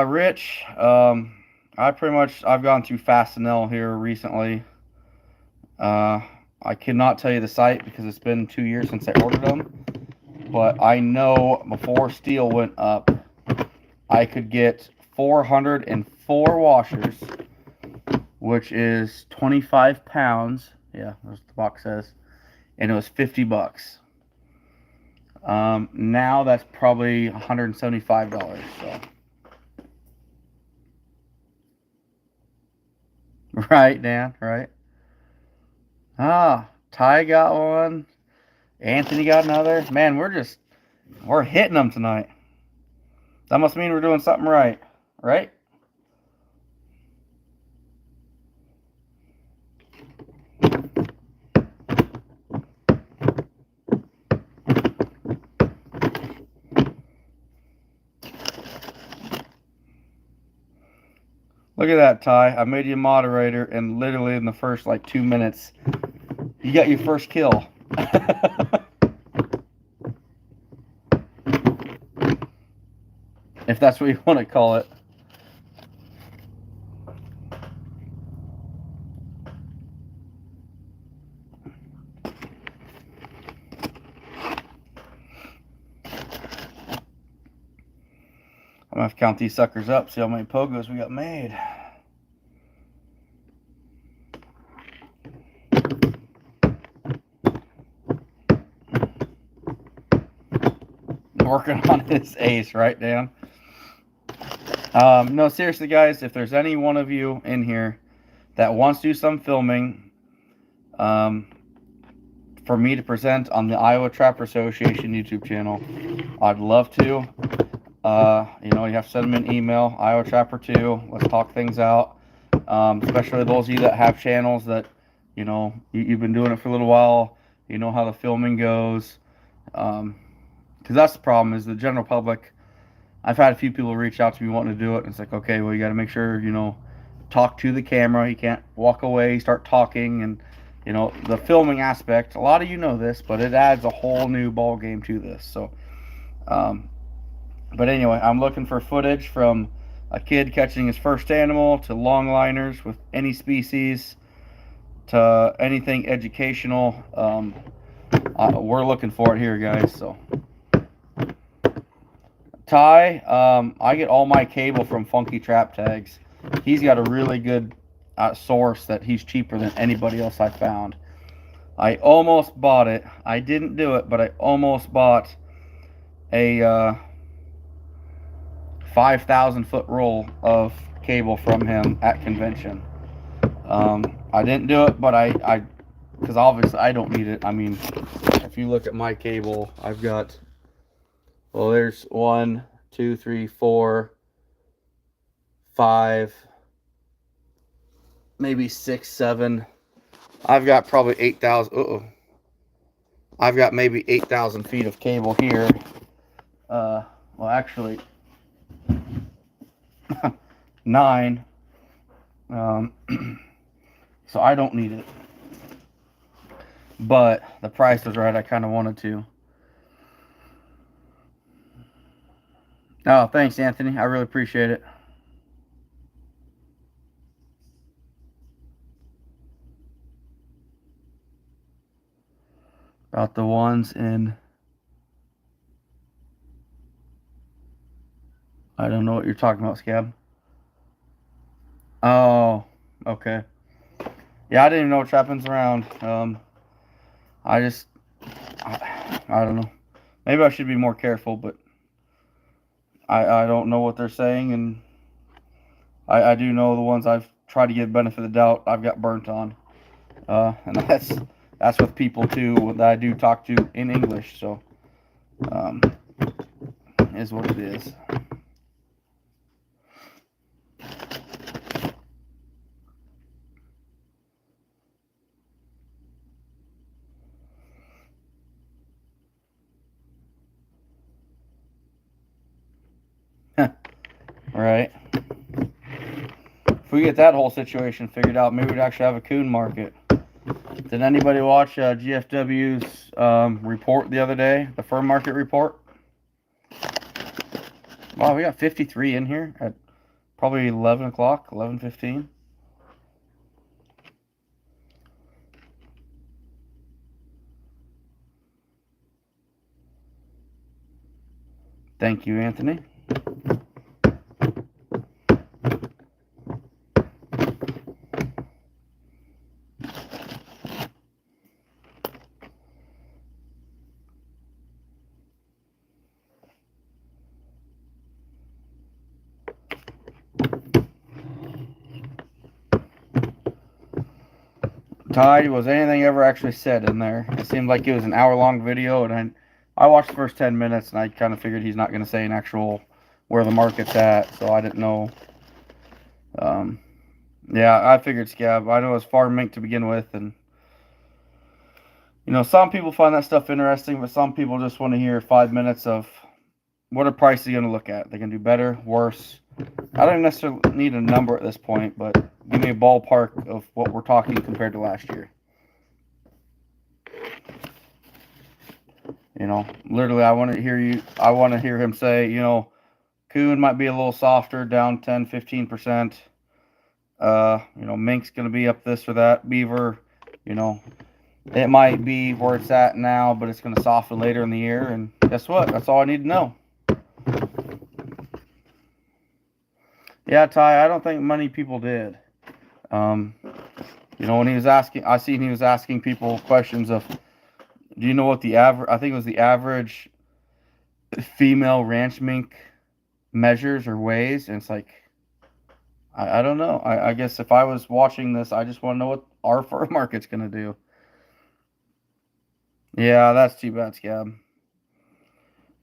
Rich, I've gone through Fastenal here recently. I cannot tell you the site because it's been 2 years since I ordered them. But I know before steel went up, I could get 404 washers, which is 25 pounds. Yeah, that's what the box says. And it was $50. Now that's probably $175. So. Right, Dan, right? Ty got one. Anthony got another. Man, we're hitting them tonight. That must mean we're doing something right. Right? Look at that, Ty. I made you a moderator, and literally in the first, 2 minutes, you got your first kill. If that's what you want to call it. to count these suckers up, see how many pogos we got made. Working on this ace, right, Dan? No, seriously, guys, if there's any one of you in here that wants to do some filming for me to present on the Iowa Trapper Association YouTube channel, I'd love to. You know, you have to send them an email, Iowa Trapper 2. Let's talk things out. Especially those of you that have channels that, you know, you've been doing it for a little while. You know how the filming goes. Because that's the problem, is the general public. I've had a few people reach out to me wanting to do it, and it's like, okay, well, you got to make sure, you know, talk to the camera. You can't walk away, start talking, and, you know, the filming aspect. A lot of you know this, but it adds a whole new ball game to this. So, but anyway, I'm looking for footage from a kid catching his first animal, to longliners with any species, to anything educational. We're looking for it here, guys. So, Ty, I get all my cable from Funky Trap Tags. He's got a really good source that he's cheaper than anybody else I found. I almost bought it. I didn't do it, but I almost bought a 5,000 foot roll of cable from him at convention. I didn't do it, but I because obviously I don't need it. I mean, if you look at my cable, I've got, well, there's 1, 2, 3, 4, 5, maybe 6, 7. I've got probably 8,000. I've got maybe 8,000 feet of cable here. Well, actually, 9. So I don't need it. But the price was right. I kind of wanted to. Oh, thanks, Anthony. I really appreciate it. About the ones in, I don't know what you're talking about, Scab. Oh, okay. Yeah, I didn't even know what trapping's around. I don't know. Maybe I should be more careful, but I don't know what they're saying, and I do know the ones I've tried to give benefit of the doubt, I've got burnt on. And that's with people too that I do talk to in English, so is what it is. Right. If we get that whole situation figured out, maybe we'd actually have a coon market. Did anybody watch GFW's report the other day, the fur market report? Wow, we got 53 in here at probably 11 o'clock, 11:15. Thank you, Anthony. Ty, was anything ever actually said in there? It seemed like it was an hour-long video, and I watched the first 10 minutes, and I kind of figured he's not going to say an actual where the market's at, so I didn't know. Yeah, I figured, Scab. I know it was farm mink to begin with, and you know, some people find that stuff interesting, but some people just want to hear 5 minutes of what a price are you going to look at. They can do better, worse. I don't necessarily need a number at this point, but give me a ballpark of what we're talking compared to last year. You know, literally, I want to hear him say, you know, coon might be a little softer, down 10, 15%. You know, mink's going to be up this or that. Beaver, you know, it might be where it's at now, but it's going to soften later in the year. And guess what? That's all I need to know. Yeah, Ty, I don't think many people did. Um, when he was asking, I seen he was asking people questions of, do you know what the average? I think it was the average female ranch mink measures or weighs, and it's like, I don't know. I guess if I was watching this, I just want to know what our fur market's gonna do. Yeah, that's too bad, Scab.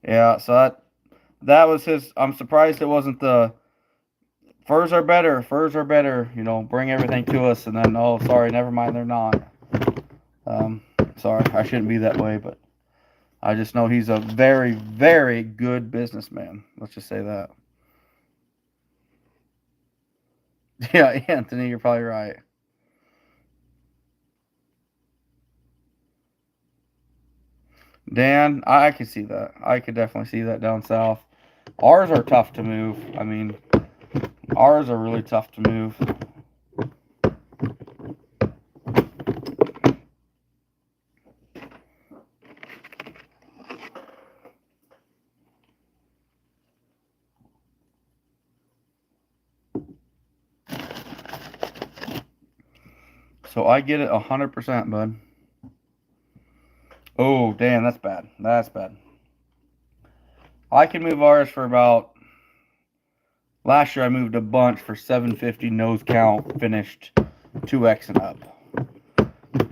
Yeah, so that was his. I'm surprised it wasn't the furs are better. Furs are better. Bring everything to us, and then oh, sorry, never mind, they're not. Um, sorry, I shouldn't be that way, but I just know he's a very, very good businessman. Let's just say that. Yeah, Anthony, you're probably right. Dan, I could see that. I could definitely see that down south. Ours are tough to move. I mean, ours are really tough to move. So I get it 100%, bud. Oh, damn, that's bad. That's bad. I can move ours for about. Last year I moved a bunch for 750 nose count, finished 2x and up.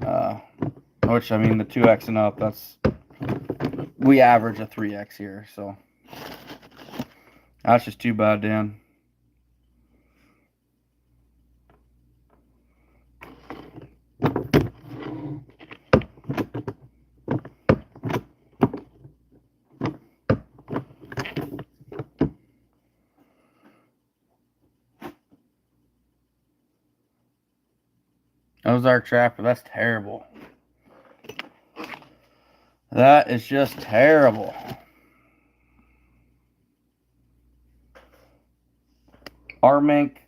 Uh, which I mean the 2x and up, we average a 3x here, so that's just too bad, Dan. Ozark Trapper, that's terrible. That is just terrible. Our mink,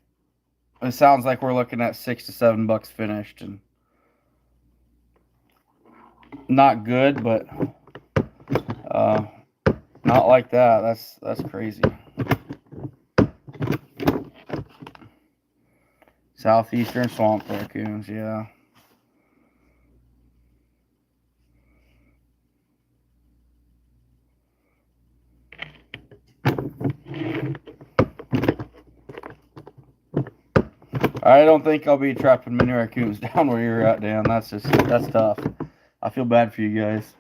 it sounds like we're looking at $6 to $7 finished, and not good, but uh, not like that. That's crazy. Southeastern swamp raccoons, yeah. I don't think I'll be trapping mini raccoons down where you're at, Dan. That's tough. I feel bad for you guys.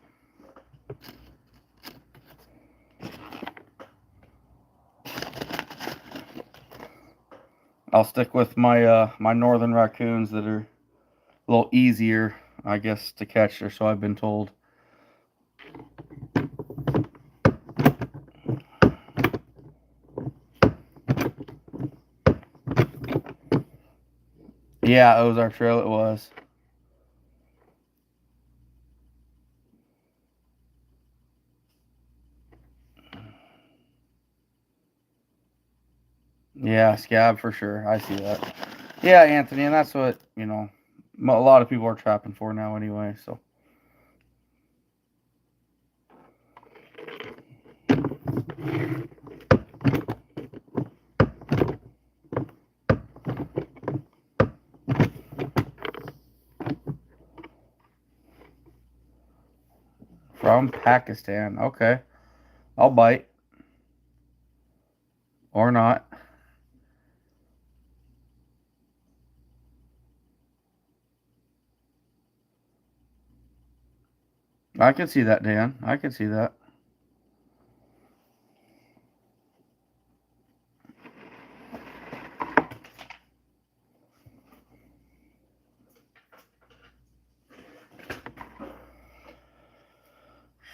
I'll stick with my northern raccoons that are a little easier, I guess, to catch, or so I've been told. Yeah, Ozark Trail it was. Yeah, scab for sure. I see that. Yeah, Anthony, and that's what, a lot of people are trapping for now anyway, so. From Pakistan. Okay. I'll bite. Or not. I can see that, Dan. I can see that.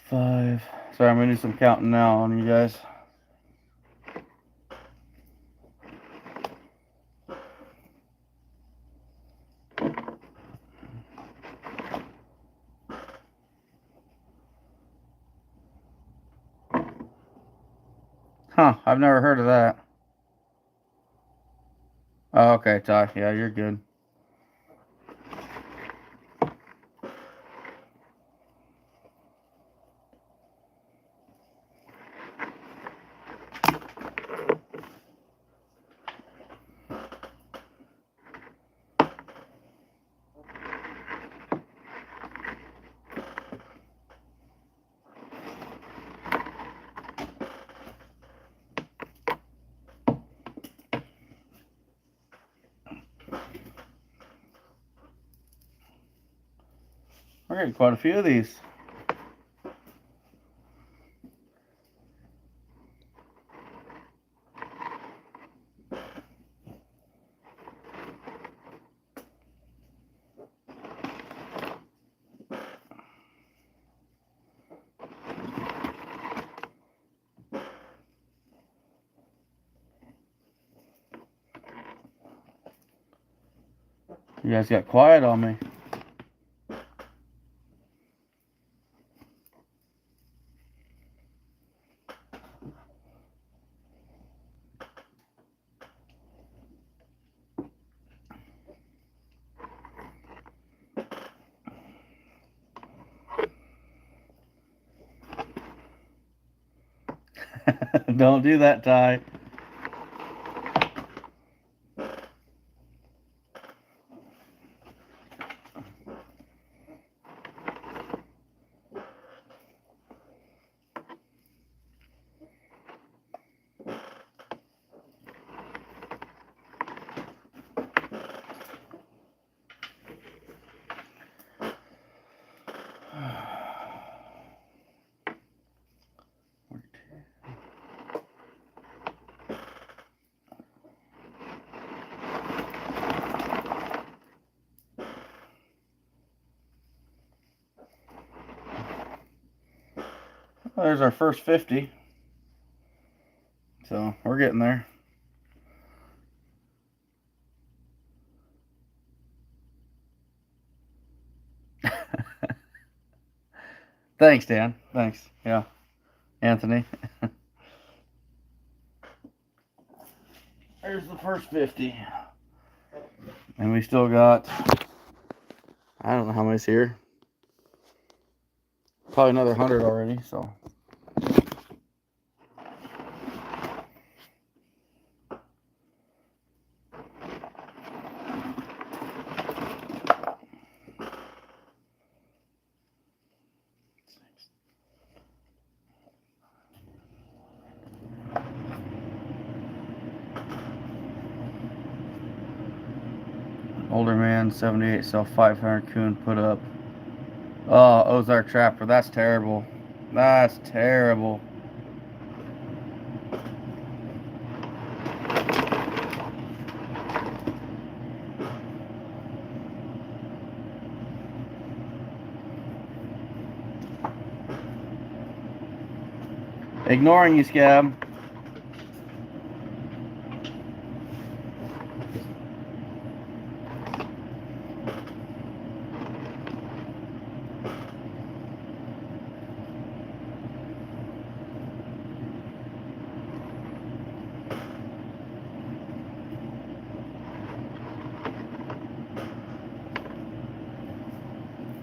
Five. Sorry, I'm gonna do some counting now on you guys. Huh, I've never heard of that. Oh, okay, Ty. Yeah, you're good. We're getting quite a few of these. You guys got quiet on me. Don't do that, Ty. Well, there's our first 50. So we're getting there. Thanks, Dan. Thanks. Yeah. Anthony. There's the first 50. And we still got, I don't know how many's here. Probably another 100 already, so. Older man, 78, sell 500 coon put up. Oh, Ozark Trapper. That's terrible. That's terrible. Ignoring you, Scab.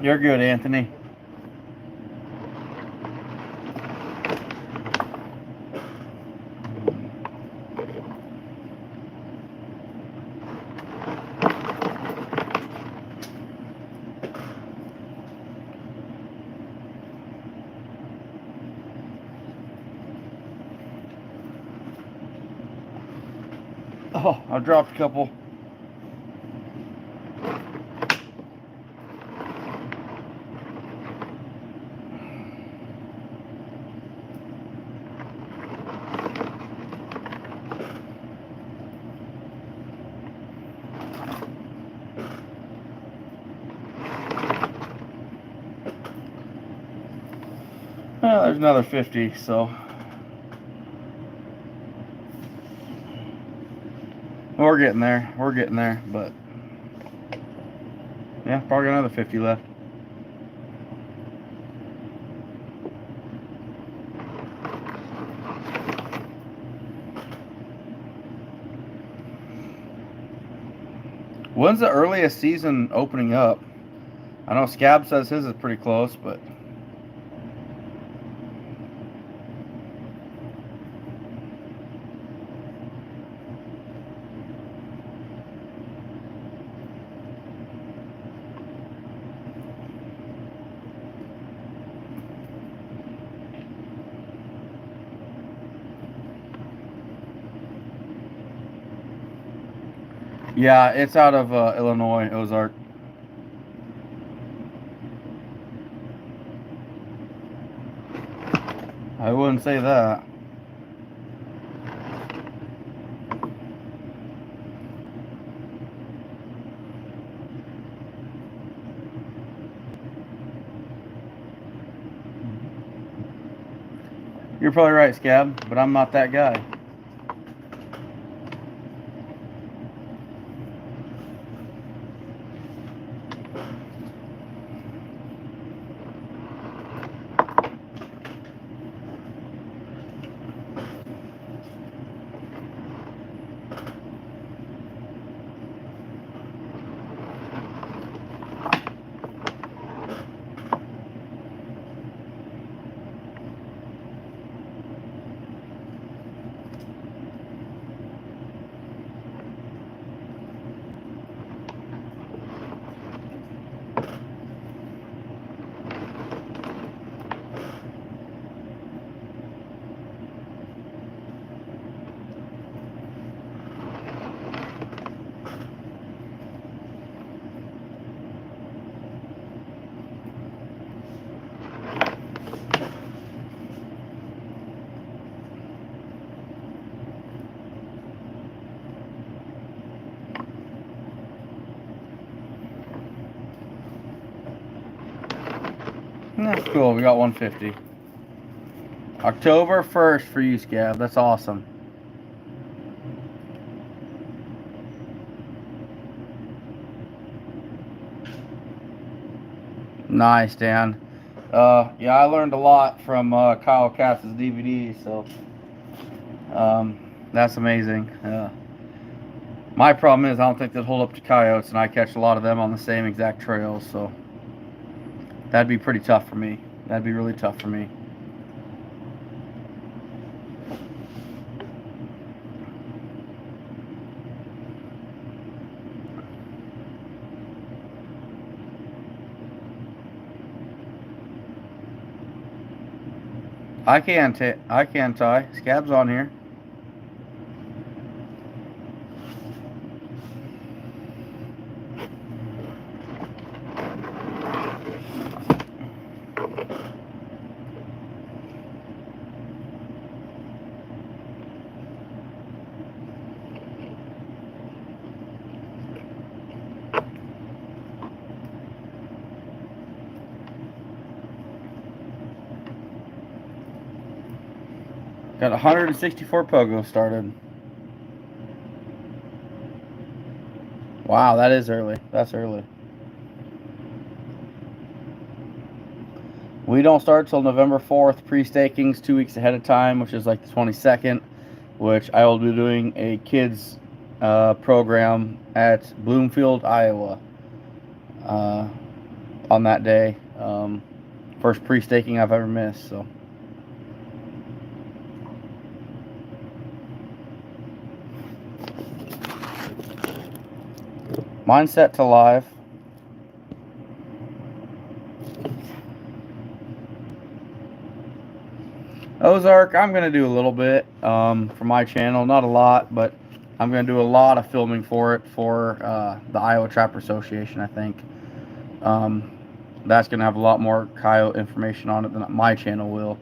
You're good, Anthony. Oh, I dropped a couple. Well, there's another 50, so. We're getting there. We're getting there, but. Yeah, probably got another 50 left. When's the earliest season opening up? I know Scab says his is pretty close, but. Yeah, it's out of Illinois, Ozark. I wouldn't say that. You're probably right, Scab, but I'm not that guy. That's cool. We got 150. October 1st for you, Scab. That's awesome. Nice, Dan. Yeah, I learned a lot from Kyle Cass's DVD, so that's amazing. My problem is I don't think they'll hold up to coyotes, and I catch a lot of them on the same exact trails, so that'd be pretty tough for me. That'd be really tough for me. I can tie. Scab's on here. Got 164 pogos started. Wow, that is early. That's early. We don't start till November 4th. Pre-stakings 2 weeks ahead of time, which is like the 22nd, which I will be doing a kids program at Bloomfield, Iowa on that day. First pre-staking I've ever missed, so. Mine's set to live. Ozark, I'm going to do a little bit for my channel. Not a lot, but I'm going to do a lot of filming for it for the Iowa Trapper Association, I think. That's going to have a lot more coyote information on it than my channel will.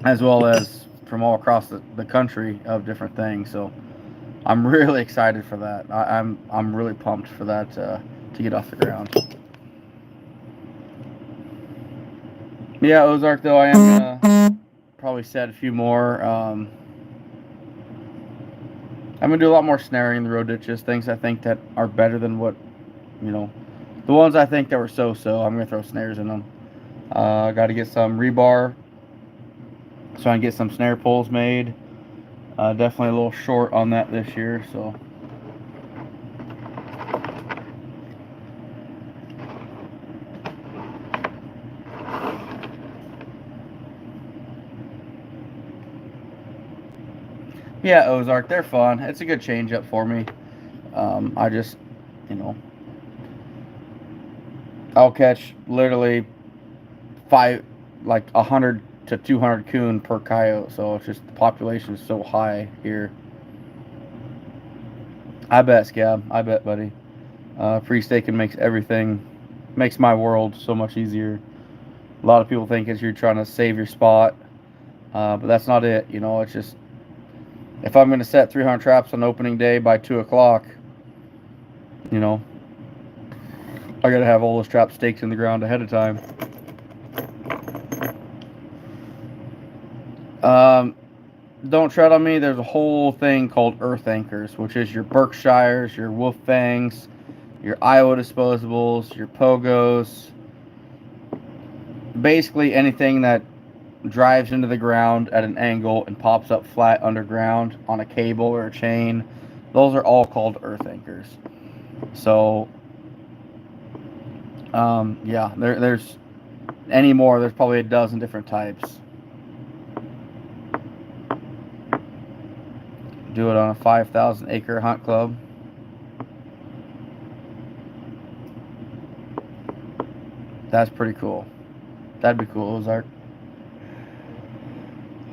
As well as from all across the country of different things. So I'm really excited for that. I'm really pumped for that to get off the ground. Yeah, Ozark, though, I am gonna probably set a few more. I'm gonna do a lot more snaring in the road ditches, things I think that are better than what, the ones I think that were so-so. I'm gonna throw snares in them. Got to get some rebar, so I can get some snare poles made. Definitely a little short on that this year, so. Yeah, Ozark, they're fun. It's a good change up for me. I just, I'll catch literally 100 to 200 coon per coyote, so it's just the population is so high here. I bet, Scab. I bet, buddy. Free staking makes my world so much easier. A lot of people think you're trying to save your spot, but that's not it. You know, it's just if I'm going to set 300 traps on opening day by 2 o'clock, you know, I got to have all those traps staked in the ground ahead of time. Don't tread on me. There's a whole thing called earth anchors, which is your Berkshires, your Wolf Fangs, your Iowa disposables, your pogos, basically anything that drives into the ground at an angle and pops up flat underground on a cable or a chain. Those are all called earth anchors. So, yeah, there's any more. There's probably a dozen different types. Do it on a 5,000 acre hunt club. That's pretty cool. That'd be cool, Ozark.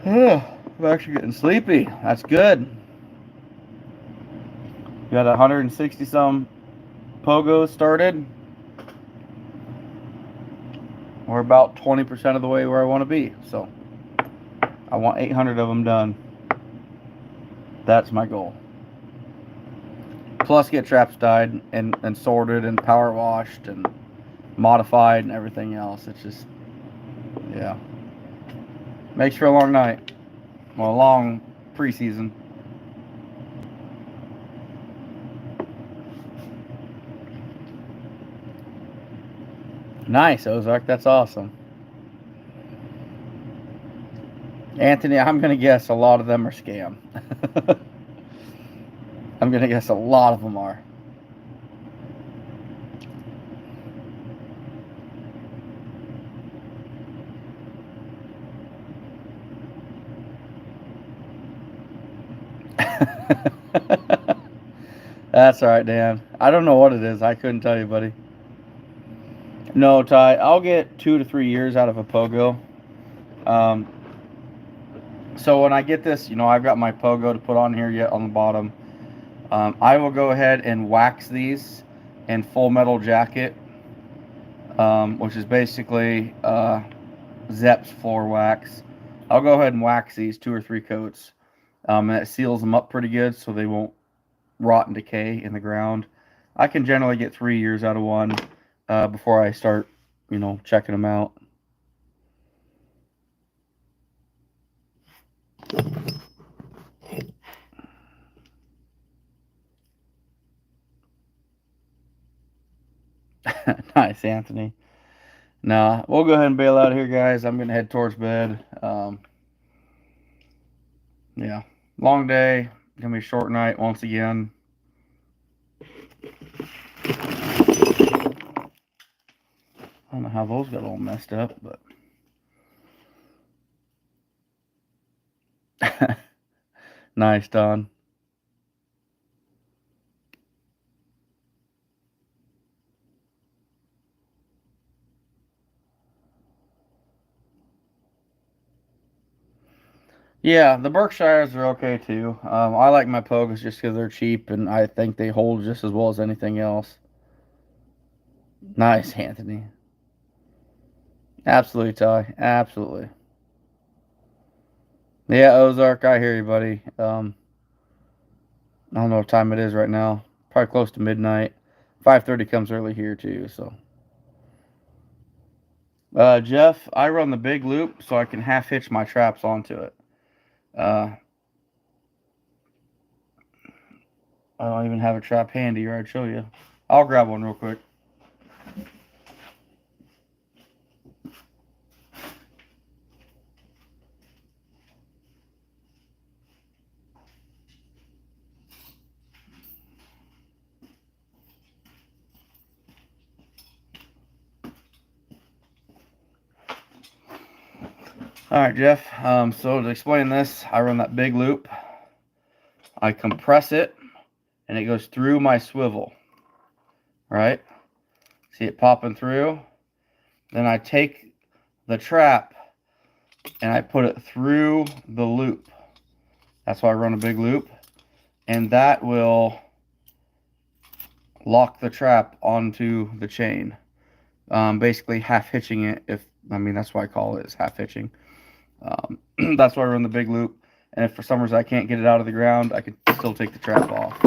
I'm actually getting sleepy. That's good. Got 160 some pogos started. We're about 20% of the way where I want to be. So I want 800 of them done. That's my goal. Plus get traps dyed and sorted and power washed and modified and everything else. It's just, yeah. Makes for a long night. Well, a long preseason. Nice, Ozark. That's awesome. Anthony, I'm going to guess a lot of them are scam. I'm going to guess a lot of them are. That's all right, Dan. I don't know what it is. I couldn't tell you, buddy. No, Ty. I'll get 2 to 3 years out of a pogo. So when I get this, you know, I've got my pogo to put on here yet on the bottom. I will go ahead and wax these in full metal jacket, which is basically Zepp's floor wax. I'll go ahead and wax these 2 or 3 coats, and it seals them up pretty good so they won't rot and decay in the ground. I can generally get 3 years out of one before I start, you know, checking them out. Nice, Anthony. Nah, we'll go ahead and bail out here, guys. I'm going to head towards bed. Yeah, long day. Going to be a short night once again. I don't know how those got all messed up, but... Nice, Don. Yeah, the Berkshires are okay too. I like my pogos just because they're cheap and I think they hold just as well as anything else. Nice, Anthony. Absolutely, Ty. Absolutely. Yeah, Ozark, I hear you, buddy. I don't know what time it is right now. Probably close to midnight. 5:30 comes early here too, so. Jeff, I run the big loop so I can half hitch my traps onto it. I don't even have a trap handy, or I'd show you. I'll grab one real quick. Alright, Jeff. So to explain this, I run that big loop. I compress it, and it goes through my swivel. Right? See it popping through? Then I take the trap, and I put it through the loop. That's why I run a big loop. And that will lock the trap onto the chain. Basically half hitching it if I mean, that's why I call it is half hitching. That's why I run the big loop. And if for some reason I can't get it out of the ground, I could still take the trap off.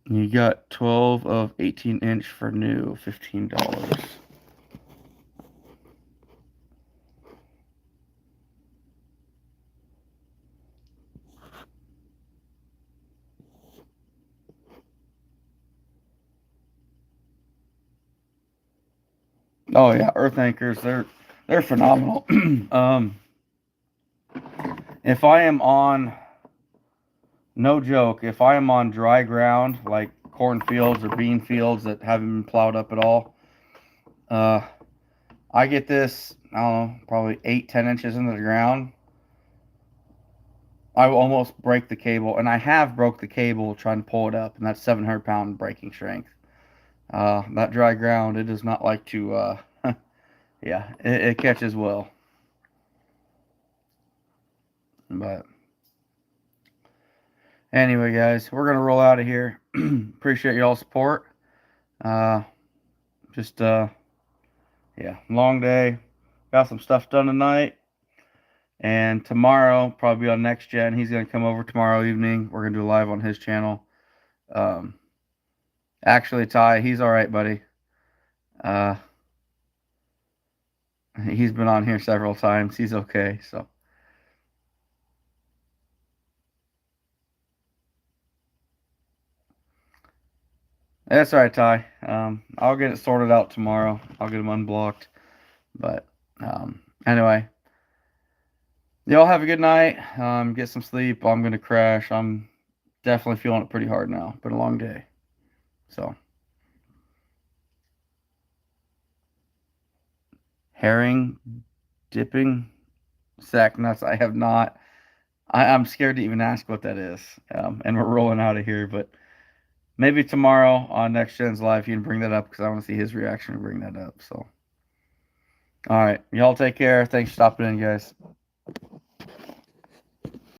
You got 12 of 18-inch for new, $15. Oh yeah, earth anchors, they're phenomenal. If I am on, no joke, if I am on dry ground like cornfields or bean fields that haven't been plowed up at all, I get this, I don't know, probably 8-10 inches into the ground. I will almost break the cable, and I have broke the cable trying to pull it up, and that's 700-pound breaking strength. That dry ground, it does not like to, yeah, it catches well. But anyway, guys, we're gonna roll out of here. Appreciate y'all's support. Uh, just yeah, long day. Got some stuff done tonight, and tomorrow probably on Next Gen. He's gonna come over tomorrow evening. We're gonna do a live on his channel. Actually, Ty, he's all right, buddy. He's been on here several times. He's okay. So that's all right, Ty. I'll get it sorted out tomorrow. I'll get him unblocked. But anyway, y'all have a good night. Get some sleep. I'm gonna crash. I'm definitely feeling it pretty hard now. Been a long day. So herring dipping sack nuts. I have not. I'm scared to even ask what that is. And we're rolling out of here, but maybe tomorrow on Next Gen's Live, you can bring that up because I want to see his reaction to bring that up. So, all right. Y'all take care. Thanks for stopping in, guys.